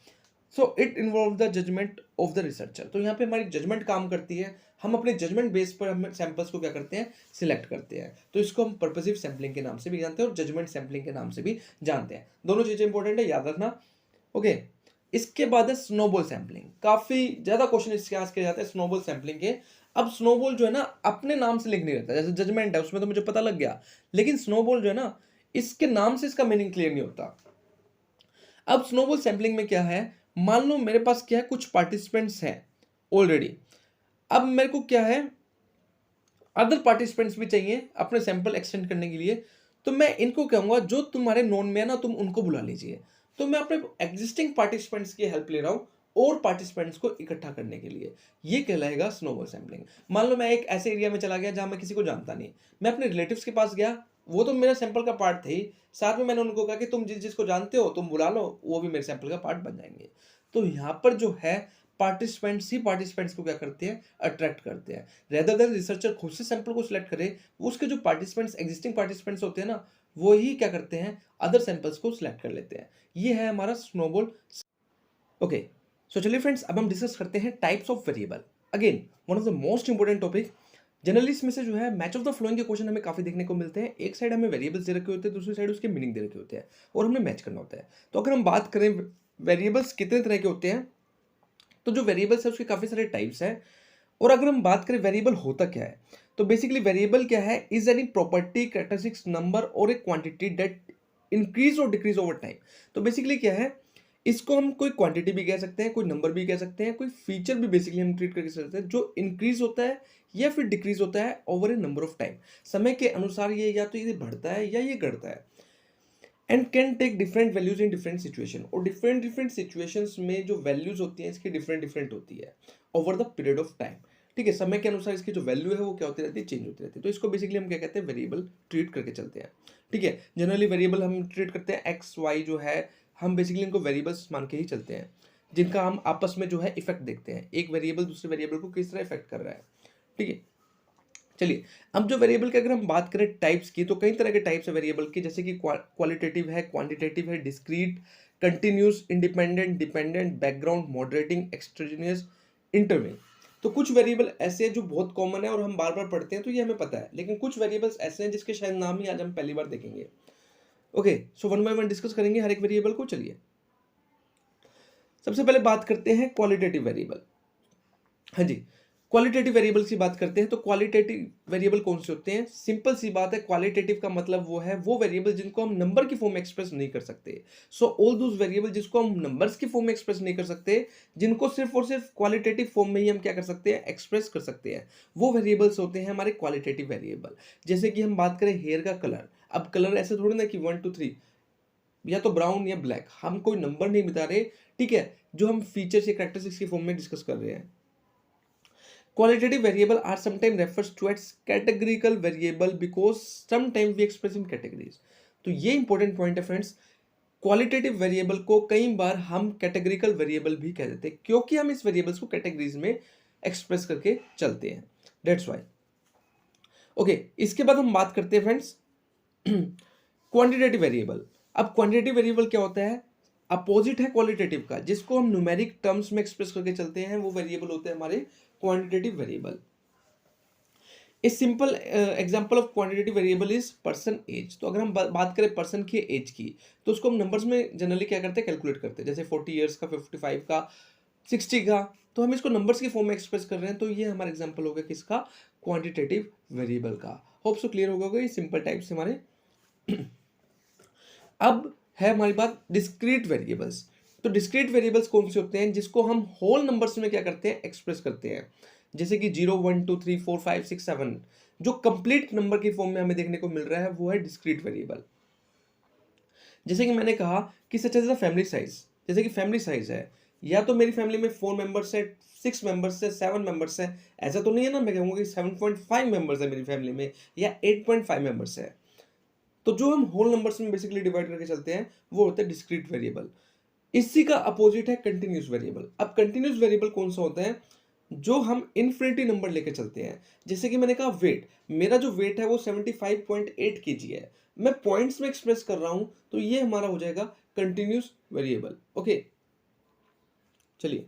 So it involve the judgement of the researcher. तो यहाँ पे हमारी जजमेंट काम करती है, हम अपने जजमेंट बेस पर हम सैंपल्स को क्या करते हैं, सिलेक्ट करते हैं। तो इसको हम पर्पसिव सैम्पलिंग के नाम से भी जानते हैं और जजमेंट सैम्पलिंग के नाम से भी जानते हैं। दोनों चीजें इंपॉर्टेंट है, याद रखना। ओके, इसके बाद है स्नोबॉल सैम्पलिंग। काफी ज्यादा क्वेश्चन इसके आज किए जाते हैं स्नोबॉल सैम्पलिंग के। अब स्नोबॉल जो है ना अपने नाम से लिंक नहीं रहता, जैसे जजमेंट है उसमें तो मुझे पता लग गया, लेकिन स्नोबॉल जो है ना इसके नाम से इसका मीनिंग क्लियर नहीं होता। अब स्नोबॉल सैम्पलिंग में क्या है, मान लो मेरे पास क्या है, कुछ पार्टिसिपेंट्स हैं ऑलरेडी। अब मेरे को क्या है, अदर पार्टिसिपेंट्स भी चाहिए अपने सैंपल एक्सटेंड करने के लिए। तो मैं इनको कहूंगा जो तुम्हारे नोन में है ना, तुम उनको बुला लीजिए। तो मैं अपने एग्जिस्टिंग पार्टिसिपेंट्स की हेल्प ले रहा हूं और पार्टिसिपेंट्स को इकट्ठा करने के लिए। ये कहलाएगा स्नोबॉल सैम्पलिंग। मान लो मैं एक ऐसे एरिया में चला गया जहां मैं किसी को जानता नहीं, मैं अपने रिलेटिव्स के पास गया, वो तो मेरा सैंपल का पार्ट थे ही, साथ में मैंने उनको कहा कि तुम जिस जिसको जानते हो तुम बुला लो, वो भी मेरे सैंपल का पार्ट बन जाएंगे। तो यहाँ पर जो है पार्टिसिपेंट्स ही पार्टिसिपेंट्स को क्या करते हैं, अट्रैक्ट करते हैं। रेदर देन रिसर्चर खुद से सैंपल को सिलेक्ट करे, वो उसके जो पार्टिसिपेंट्स एग्जिस्टिंग पार्टिसिपेंट्स होते हैं ना, वो ही क्या करते हैं, अदर सैंपल्स को सिलेक्ट कर लेते हैं। ये है हमारा स्नोबॉल। ओके, सो चलिए फ्रेंड्स, अब हम डिस्कस करते हैं types of variable. Again one of the most important topic. Generally इसमें से जो है मैच ऑफ द फ्लोइंग के क्वेश्चन हमें काफी देखने को मिलते हैं। एक साइड हमें वेरिएबल्स दे रखे होते हैं, दूसरी साइड उसके मीनिंग दे रखे होते हैं और हमें मैच करना होता है। तो अगर हम बात करें वेरिएबल्स कितने तरह के होते हैं, तो जो वेरिएबल्स है उसके काफी सारे टाइप्स हैं। और अगर हम बात करें वेरिएबल होता क्या है, तो बेसिकली वेरिएबल क्या है, is any property, characteristics, number और एक क्वांटिटी दैट इंक्रीज और डिक्रीज ओवर टाइम। तो बेसिकली क्या है, इसको हम कोई क्वांटिटी भी कह सकते हैं, कोई नंबर भी कह सकते हैं, कोई फीचर भी बेसिकली हम ट्रीट करके सकते हैं जो इंक्रीज होता है या फिर डिक्रीज होता है over A number of time. समय के अनुसार ये या तो ये बढ़ता है या ये घटता है। And can take different values in different situation. और डिफरेंट डिफरेंट सिचुएशंस में जो वैल्यूज होती हैं इसकी डिफरेंट डिफरेंट होती है over the period of time. ठीक है, समय के अनुसार इसकी जो वैल्यू है वो क्या होती रहती है, चेंज होती रहती है। तो इसको बेसिकली हम क्या कहते हैं, वेरिएबल ट्रीट करके चलते हैं। ठीक है, जनरली वेरिएबल हम ट्रीट करते हैं एक्स वाई जो है, हम बेसिकली इनको वेरिएबल्स मान के ही चलते हैं, जिनका हम आपस में जो है इफेक्ट देखते हैं, एक वेरिएबल दूसरे वेरिएबल को किस तरह इफेक्ट कर रहा है। ठीक है, चलिए अब जो वेरिएबल की अगर हम बात करें टाइप्स की, तो कई तरह के टाइप्स है वेरिएबल की, जैसे कि क्वालिटेटिव है, क्वांटिटेटिव है, discrete, continuous, independent, dependent, background, moderating, extraneous, interval. तो कुछ वेरिएबल ऐसे हैं जो बहुत कॉमन है और हम बार बार पढ़ते हैं तो ये हमें पता है, लेकिन कुछ वेरिएबल्स ऐसे हैं जिसके शायद नाम ही आज हम पहली बार देखेंगे। Okay, so one by one discuss करेंगे हर एक वेरिएबल को। चलिए सबसे पहले बात करते हैं क्वालिटेटिव वेरिएबल। हाँ जी, क्वालिटेटिव वेरिएबल्स की बात करते हैं। तो क्वालिटेटिव वेरिएबल कौन से होते हैं, सिंपल सी बात है, क्वालिटेटिव का मतलब वो है वो वेरिएबल जिनको हम नंबर की फॉर्म में एक्सप्रेस नहीं कर सकते। सो ऑल दोस वेरिएबल जिसको हम नंबर्स की फॉर्म में एक्सप्रेस नहीं कर सकते, जिनको सिर्फ और सिर्फ क्वालिटेटिव फॉर्म में ही हम क्या कर सकते हैं, एक्सप्रेस कर सकते हैं, वो वेरिएबल्स होते हैं हमारे क्वालिटेटिव वेरिएबल। जैसे कि हम बात करें हेयर का कलर, अब कलर ऐसे थोड़ी ना कि 1 2 3 या तो ब्राउन या ब्लैक, हम कोई नंबर नहीं बता रहे। ठीक है, जो हम फीचर्स या कैरेक्टरिस्टिक्स की फॉर्म में डिस्कस कर रहे हैं। Qualitative variable are sometimes refers to as categorical variable because sometimes we express in categories। तो ये इंपॉर्टेंट पॉइंट है फ्रेंड्स, क्वालिटेटिव वेरिएबल को कई बार हम कैटेगरिकल वेरिएबल भी कह देते हैं क्योंकि हम इस वेरिएबल्स को कैटेगरीज में एक्सप्रेस करके चलते हैं, दैट्स व्हाई। ओके, इसके बाद हम बात करते हैं फ्रेंड्स क्वांटिटेटिव वेरिएबल। अब क्वांटिटेटिव वेरिएबल क्या होता है, अपोजिट है क्वालिटेटिव का, जिसको हम न्यूमेरिक टर्म्स में एक्सप्रेस करके चलते हैं, वो वेरिएबल होते हैं हमारे quantitative variable. A simple example of quantitative variable is person age. तो अगर हम बात करें पर्सन की एज की, तो उसको हम नंबर्स में जनरली क्या करते हैं, कैलकुलेट करते हैं, जैसे 40 ईयर्स का, 55 का, 60 का। तो हम इसको नंबर्स की फॉर्म में एक्सप्रेस कर रहे हैं, तो ये हमारा एग्जांपल हो गया किसका, क्वांटिटेटिव वेरिएबल का। होप सो क्लियर होगा, ये सिंपल टाइप्स हमारे। अब है हमारी बात डिस्क्रीट वेरिएबल्स। तो डिस्क्रीट वेरिएबल्स कौन से होते हैं, जिसको हम होल नंबर्स में क्या करते हैं, एक्सप्रेस करते हैं, जैसे कि 0 1 2 3 4 5 6 7 जो कंप्लीट नंबर की फॉर्म में हमें देखने को मिल रहा है वो है डिस्क्रीट वेरिएबल। जैसे कि मैंने कहा कि such as the family size, जैसे कि फैमिली साइज है, या तो मेरी फैमिली में 4 मेंबर्स है, 6 मेंबर्स है, 7 मेंबर्स है, ऐसा तो नहीं है ना मैं कहूँगा कि 7.5 मेंबर्स है मेरी फैमिली में या 8.5 मेंबर्स है। तो जो हम होल नंबर्स में बेसिकली डिवाइड करके चलते हैं वो होते हैं डिस्क्रीट वेरिएबल। इसी का अपोजिट है कंटिन्यूस वेरिएबल। अब कंटिन्यूस वेरिएबल कौन सा होता है? जो हम इन्फिनिटी नंबर लेके चलते हैं। जैसे कि मैंने कहा वेट, मेरा जो वेट है वो 75.8 केजी है। मैं पॉइंट्स में एक्सप्रेस कर रहा हूं तो ये हमारा हो जाएगा कंटिन्यूस वेरिएबल। ओके, चलिए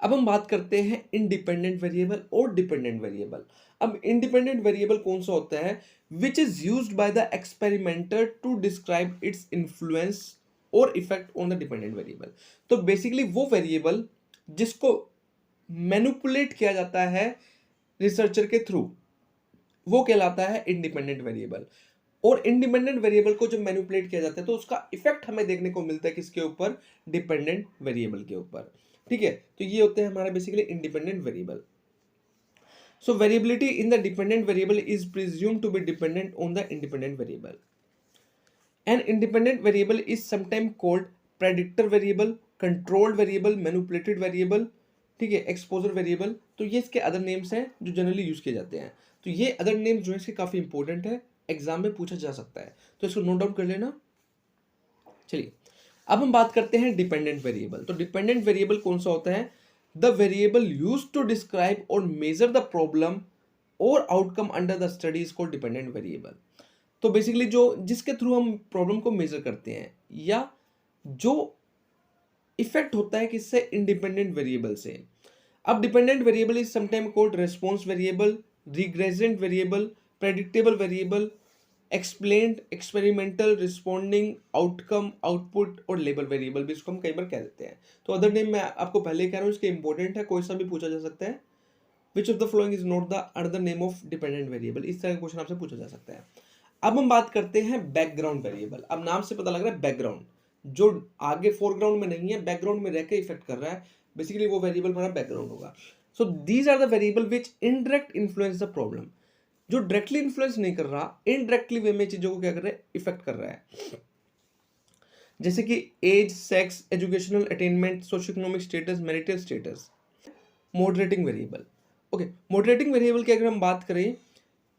अब हम बात करते हैं इंडिपेंडेंट वेरिएबल और डिपेंडेंट वेरिएबल। अब इंडिपेंडेंट वेरिएबल कौन सा होता है? Which is used by the experimenter to describe its influence और effect on the dependent variable. तो बेसिकली वो वेरिएबल जिसको मैनिपुलेट किया जाता है रिसर्चर के थ्रू, वो कहलाता है इंडिपेंडेंट वेरिएबल। और इंडिपेंडेंट वेरिएबल को जब मैनिपुलेट किया जाता है तो उसका इफेक्ट हमें देखने को मिलता है किसके ऊपर? डिपेंडेंट वेरिएबल के ऊपर। ठीक है, तो ये होते हैं हमारा basically independent variable. So variability in the dependent variable is presumed to be dependent on the independent variable. An independent variable is sometimes called predictor variable, controlled variable, manipulated variable, ठीक है, एक्सपोजर वेरिएबल। तो ये इसके other names हैं जो generally use किए जाते हैं। तो ये अदर नेम्स जो है इसके काफी इंपॉर्टेंट है, एग्जाम में पूछा जा सकता है, तो इसको नोट डाउन कर लेना। चलिए अब हम बात करते हैं डिपेंडेंट वेरिएबल। तो डिपेंडेंट वेरिएबल कौन सा होता है? The variable used to describe और मेजर द प्रॉब्लम और outcome under the study is called dependent variable. तो बेसिकली जो जिसके थ्रू हम प्रॉब्लम को मेजर करते हैं या जो इफेक्ट होता है किससे? इंडिपेंडेंट वेरिएबल से। अब dependent variable is sometime called response variable, regressand variable, predictable variable, explained, experimental, responding, outcome, output और लेबल वेरिएबल भी इसको हम कई बार कह देते हैं। तो अदर नेम मैं आपको पहले ही कह रहा हूँ, इसके इंपॉर्टेंट है, कोई सा भी पूछा जा सकता है। Which of the following is not the another name of dependent variable, इस तरह का क्वेश्चन आपसे पूछा जा सकता है। अब हम बात करते हैं बैकग्राउंड वेरिएबल। अब नाम से पता लग रहा है बैकग्राउंड, जो आगे फोरग्राउंड में नहीं है, बैकग्राउंड में रह के इफेक्ट कर रहा है, बेसिकली वो वेरिएबल हमारा बैकग्राउंड होगा। So these are the variable which indirect influence the problem. जो डायरेक्टली इन्फ्लुएंस नहीं कर रहा, इनडायरेक्टली वे में चीजों को क्या कर रहा है? इफेक्ट कर रहा है। जैसे कि age, sex, educational attainment, socio economic status, marital status. Moderating variable. Okay, moderating variable की अगर हम बात करें,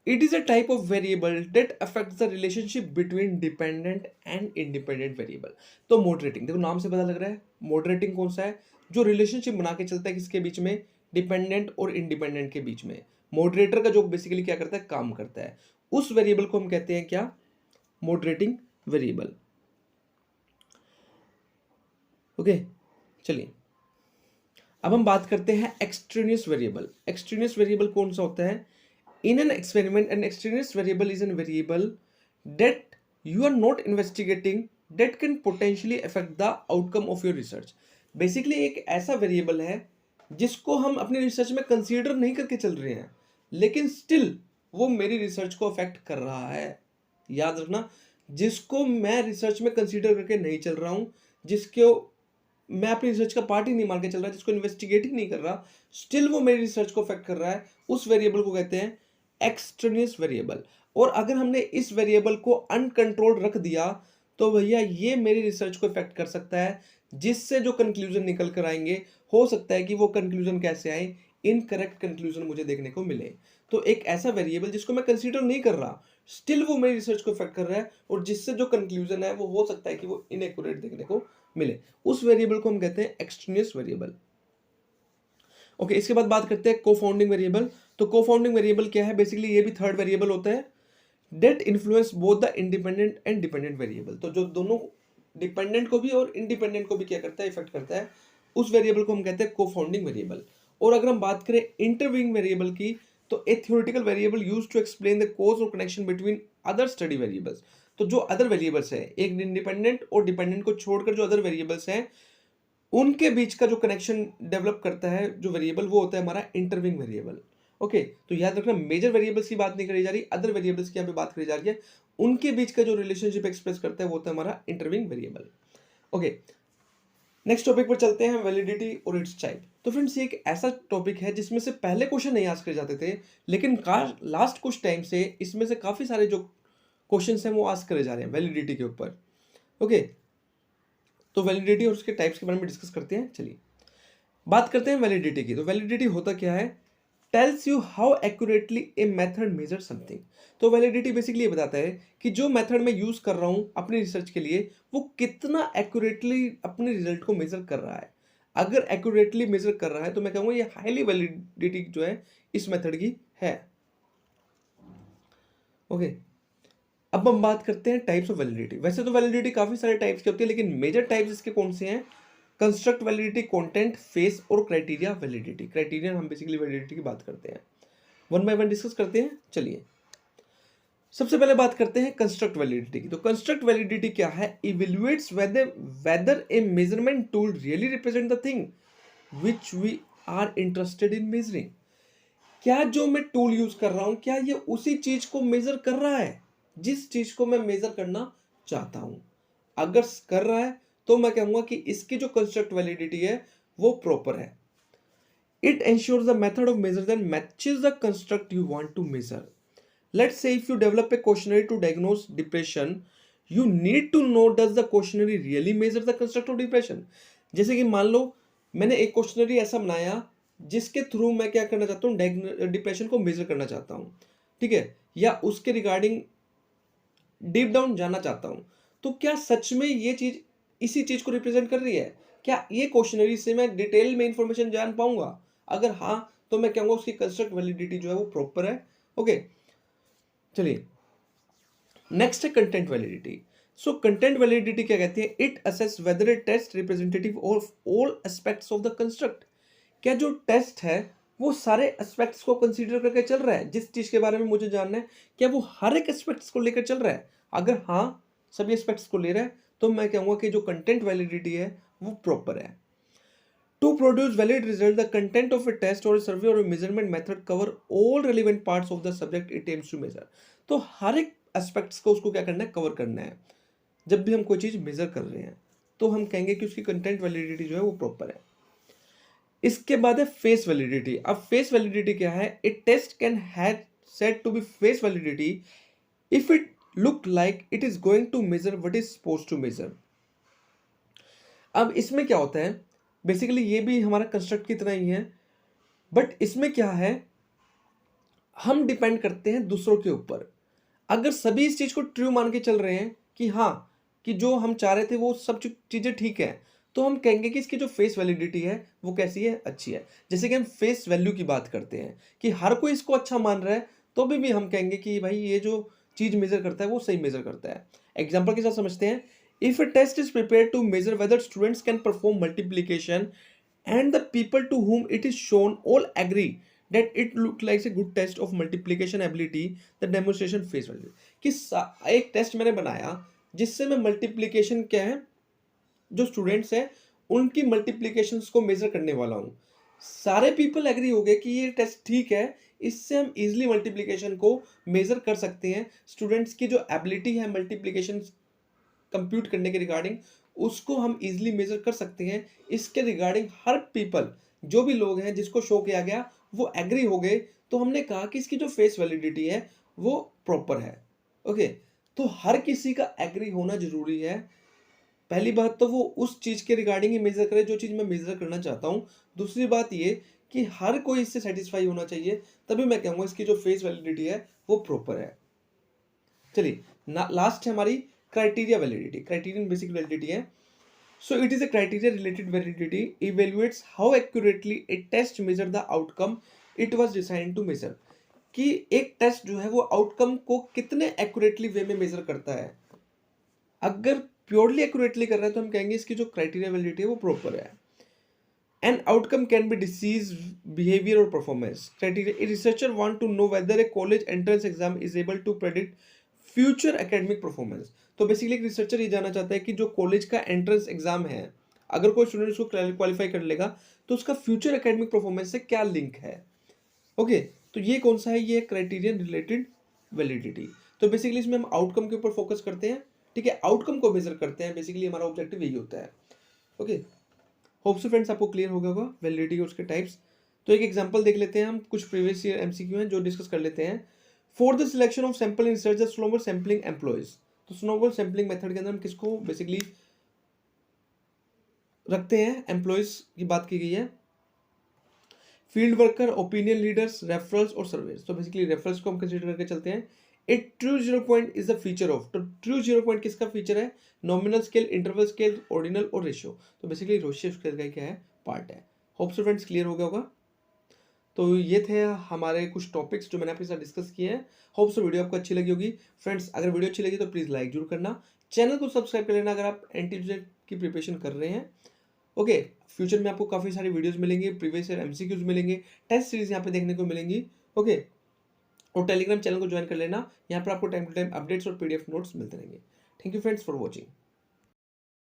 it is a type of variable that affects the relationship between dependent and independent variable। तो moderating, देखो नाम से पता लग रहा है moderating कौन सा है? जो रिलेशनशिप बना के चलता है किसके बीच में? डिपेंडेंट और इंडिपेंडेंट के बीच में। मॉडरेटर का जो बेसिकली क्या करता है? काम करता है। उस वेरिएबल को हम कहते हैं क्या? Moderating variable. ओके, चलिए अब हम बात करते हैं एक्सट्रेनियस वेरिएबल। एक्सट्रेनियस वेरिएबल कौन सा होता है? In an experiment, an extraneous variable is a variable that you are not investigating that can potentially affect the outcome of your research। Basically एक ऐसा वेरिएबल है जिसको हम अपनी रिसर्च में कंसीडर नहीं करके चल रहे हैं, लेकिन स्टिल वो मेरी रिसर्च को अफेक्ट कर रहा है। याद रखना, जिसको मैं रिसर्च में कंसीडर करके नहीं चल रहा हूँ, जिसको मैं अपनी रिसर्च का पार्ट ही नहीं मान के चल रहा, जिसको इन्वेस्टिगेट ही नहीं कर रहा, स्टिल वो मेरी रिसर्च को अफेक्ट कर रहा है, उस वेरिएबल को कहते हैं एक्सट्रेनियस वेरिएबल। और अगर हमने इस वेरिएबल को अनकंट्रोल्ड रख दिया तो भैया ये मेरी रिसर्च को इफेक्ट कर सकता है, जिससे जो कंक्लूजन निकल कर आएंगे, हो सकता है कि वो कंक्लूजन कैसे आए? इनकरेक्ट कंक्लूजन मुझे देखने को मिले। तो एक ऐसा वेरिएबल जिसको मैं कंसीडर नहीं कर रहा, स्टिल वो मेरी रिसर्च को इफेक्ट कर रहा है, और जिससे जो कंक्लूजन है वो हो सकता है कि वो इनएक्यूरेट देखने को मिले, उस वेरिएबल को हम कहते हैं एक्सट्रेनियस वेरिएबल। ओके, इसके बाद बात करते हैं कोफाउंडिंग वेरिएबल। तो कोफाउंडिंग वेरिएबल क्या है? बेसिकली ये भी थर्ड वेरिएबल होता है that influence both the independent and dependent variable. तो जो दोनों डिपेंडेंट को भी और इंडिपेंडेंट को भी क्या करता है? इफेक्ट करता है, उस वेरिएबल को हम कहते हैं कोफाउंडिंग वेरिएबल। और अगर हम बात करें इंटरवीइंग वेरिएबल की, तो a theoretical variable used to explain the cause और connection between other study variables. तो जो अदर वेरिएबल्स है, एक इंडिपेंडेंट और डिपेंडेंट को छोड़कर जो अदर वेरिएबल्स हैं, उनके बीच का जो कनेक्शन डेवलप करता है जो वेरिएबल, वो होता है हमारा इंटरवीइंग वेरिएबल। ओके, तो याद रखना मेजर वेरिएबल्स की बात नहीं करी जा रही, अदर वेरिएबल्स की यहाँ पे बात करी जा रही है, उनके बीच का जो रिलेशनशिप एक्सप्रेस करता है वो होता है हमारा इंटरवीइंग वेरिएबल। ओके, नेक्स्ट टॉपिक पर चलते हैं, वैलिडिटी और इट्स टाइप। तो फ्रेंड्स ये एक ऐसा टॉपिक है जिसमें से पहले क्वेश्चन नहीं आस्क करे जाते थे, लेकिन लास्ट कुछ टाइम से इसमें से काफी सारे जो क्वेश्चन हैं वो आस्क करे जा रहे हैं वैलिडिटी के ऊपर। ओके, तो वैलिडिटी और उसके टाइप्स के बारे में डिस्कस करते हैं। चलिए बात करते हैं वैलिडिटी की। तो वैलिडिटी होता क्या है? Tells you how accurately a method measure something. तो वैलिडिटी बेसिकली ये बताता है कि जो मेथड मैं यूज कर रहा हूं अपनी रिसर्च के लिए वो कितना एक्यूरेटली अपने रिजल्ट को मेजर कर रहा है। अगर एक्यूरेटली मेजर कर रहा है तो मैं कहूंगा ये हाईली वैलिडिटी जो है इस मेथड की है। ओके, अब हम बात करते हैं टाइप्स ऑफ वैलिडिटी। वैसे तो वैलिडिटी काफी सारे टाइप्स की होती है, लेकिन मेजर टाइप्स इसके कौन से हैं? कंस्ट्रक्ट वैलिडिटी, कंटेंट, फेस और क्राइटेरिया वैलिडिटी। क्राइटेरिया हम बेसिकली वैलिडिटी की बात करते हैं, वन बाय वन डिस्कस करते हैं। चलिए सबसे पहले बात करते हैं कंस्ट्रक्ट वैलिडिटी की। तो कंस्ट्रक्ट वैलिडिटी क्या है? Evaluates whether a measurement tool really represent the thing which we are interested in measuring. क्या जो मैं टूल यूज कर रहा हूं क्या ये उसी चीज को मेजर कर रहा है जिस चीज को मैं मेजर करना चाहता हूं? अगर कर रहा है तो मैं कहूंगा कि इसकी जो कंस्ट्रक्ट वैलिडिटी है वो प्रॉपर है। It ensures the method of measure that matches the construct you want to measure. Let's say if you develop a questionnaire to diagnose depression, you need to know does the questionnaire really measure the construct of depression. जैसे कि मान लो मैंने एक questionnaire ऐसा बनाया जिसके through मैं क्या करना चाहता हूँ, डिप्रेशन को मेजर करना चाहता हूँ, ठीक है, या उसके रिगार्डिंग डीप डाउन जानना चाहता हूँ। तो क्या सच में ये चीज इसी चीज को रिप्रेजेंट कर रही है? क्या ये क्वेश्चनरी से मैं डिटेल में इंफॉर्मेशन जान पाऊंगा? अगर हाँ तो मैं कहूंगा उसकी कंस्ट्रक्ट वैलिडिटी जो है वो प्रॉपर है। ओके, चलिए नेक्स्ट है content validity. So content validity क्या कहती है? It assess whether a test representative of all aspects of the construct. क्या जो टेस्ट है वो सारे एस्पेक्ट्स को कंसीडर करके चल रहा है? जिस चीज के बारे में मुझे जानना है क्या वो हर एक एस्पेक्ट्स को लेकर चल रहा है? अगर हाँ सभी एस्पेक्ट्स को ले रहा है तो मैं कहूंगा कि जो कंटेंट वैलिडिटी है वो प्रॉपर है। To produce valid result, the content of a test or a survey or a measurement method cover all relevant parts of the subject it aims to measure. तो हर एक एस्पेक्ट्स को उसको क्या करना है? कवर करना है। जब भी हम कोई चीज मेजर कर रहे हैं तो हम कहेंगे कि उसकी कंटेंट वैलिडिटी जो है वो प्रॉपर है। इसके बाद है फेस वैलिडिटी। अब फेस वैलिडिटी क्या है? A test can have said to be face validity if it look like it is going to measure what is supposed to measure. अब इसमें क्या होता है? बेसिकली ये भी हमारा कंस्ट्रक्ट की तरह ही है, बट इसमें क्या है, हम डिपेंड करते हैं दूसरों के ऊपर। अगर सभी इस चीज को ट्रू मान के चल रहे हैं कि हाँ कि जो हम चाह रहे थे वो सब चीजें ठीक है, तो हम कहेंगे कि इसकी जो फेस वैलिडिटी है वो कैसी है? अच्छी है। जैसे कि हम फेस वैल्यू की बात करते हैं कि हर कोई इसको अच्छा मान रहा है तो भी हम कहेंगे कि भाई ये जो चीज मेजर करता है वो सही मेजर करता है। एग्जाम्पल के साथ समझते हैं। If a test is prepared to measure whether students can perform multiplication and the people to whom it is shown all agree that it looked like a good test of multiplication ability, the demonstration phase value कि एक test मैंने बनाया जिससे मैं multiplication क्या है जो students हैं उनकी मल्टीप्लिकेशंस को मेजर करने वाला हूँ। सारे पीपल एग्री हो गए कि ये टेस्ट ठीक है, इससे हम इजिली मल्टीप्लिकेशन को मेजर कर सकते हैं। स्टूडेंट्स की जो एबिलिटी है मल्टीप्लिकेशन कंप्यूट करने के रिगार्डिंग उसको हम इजीली मेजर कर सकते हैं। इसके रिगार्डिंग हर पीपल जो भी लोग हैं जिसको शो किया गया वो एग्री हो गए, तो हमने कहा कि इसकी जो फेस वैलिडिटी है वो प्रॉपर है। ओके, तो हर किसी का एग्री होना जरूरी है। पहली बात तो वो उस चीज के रिगार्डिंग ही मेजर करे जो चीज मैं मेजर करना चाहता हूँ। दूसरी बात ये कि हर कोई इससे सेटिस्फाई होना चाहिए, तभी मैं कहूँगा इसकी जो फेस वैलिडिटी है वो प्रॉपर है। चलिए लास्ट है हमारी criteria validity. Criterion basic validity है। So it is a criteria related validity evaluates how accurately a test measure the outcome it was designed to measure. कि एक टेस्ट जो है वो आउटकम को कितने एक्यूरेटली वे में मेजर करता है। अगर प्योरली एक्यूरेटली कर रहा है तो हम कहेंगे इसकी जो क्राइटेरिया वैलिडिटी है वो प्रॉपर है। An outcome can be disease, behavior or performance. Criteria: a researcher want to know whether a college entrance exam is able to predict future academic performance. तो बेसिकली एक रिसर्चर ये जानना चाहता है कि जो कॉलेज का एंट्रेंस एग्जाम है अगर कोई स्टूडेंट उसको क्वालिफाई कर लेगा तो उसका फ्यूचर एकेडमिक परफॉर्मेंस से क्या लिंक है। ओके, तो ये कौन सा है? ये क्राइटेरियन रिलेटेड वैलिडिटी। तो बेसिकली इसमें हम आउटकम के ऊपर फोकस करते हैं, ठीक है, आउटकम को मेजर करते हैं। बेसिकली हमारा ऑब्जेक्टिव यही होता है। ओके, होप सो फ्रेंड्स आपको क्लियर हो गया होगा वैलिडिटी के उसके टाइप्स। तो एक एग्जांपल देख लेते हैं हम, कुछ प्रीवियस ईयर एमसीक्यू हैं जो डिस्कस कर लेते हैं। For the selection of sample in research the snowball sampling employees. तो स्नोबॉल सैंपलिंग मेथड के अंदर हम किसको बेसिकली रखते हैं, एम्प्लॉयज़ की बात की गई है। Field worker, opinion leaders, referrals और सर्वेज। तो बेसिकली रेफरल्स को हम कंसीडर करके चलते हैं। एक true zero point is the feature of, तो ट्रू जीरो पॉइंट किसका फीचर है? Nominal scale, interval scale, ordinal और रेशियो। तो बेसिकली रेशियो स्केल का क्या है? पार्ट है। होप सो फ्रेंड्स क्लियर हो गया होगा। तो ये थे हमारे कुछ टॉपिक्स जो मैंने आपके साथ डिस्कस किए हैं। होप सो वीडियो आपको अच्छी लगी होगी। फ्रेंड्स अगर वीडियो अच्छी लगी तो प्लीज़ लाइक जरूर करना, चैनल को सब्सक्राइब कर लेना अगर आप एंटी की प्रिपरेशन कर रहे हैं। ओके, फ्यूचर में आपको काफ़ी सारी वीडियोस मिलेंगी, प्रीवियस ईयर एमसीक्यूज मिलेंगे, टेस्ट सीरीज यहाँ पे देखने को मिलेंगी। ओके, और टेलीग्राम चैनल को ज्वाइन कर लेना, यहाँ पर आपको टाइम टू टाइम अपडेट्स और पीडीएफ नोट्स मिलते रहेंगे। Thank you friends for watching.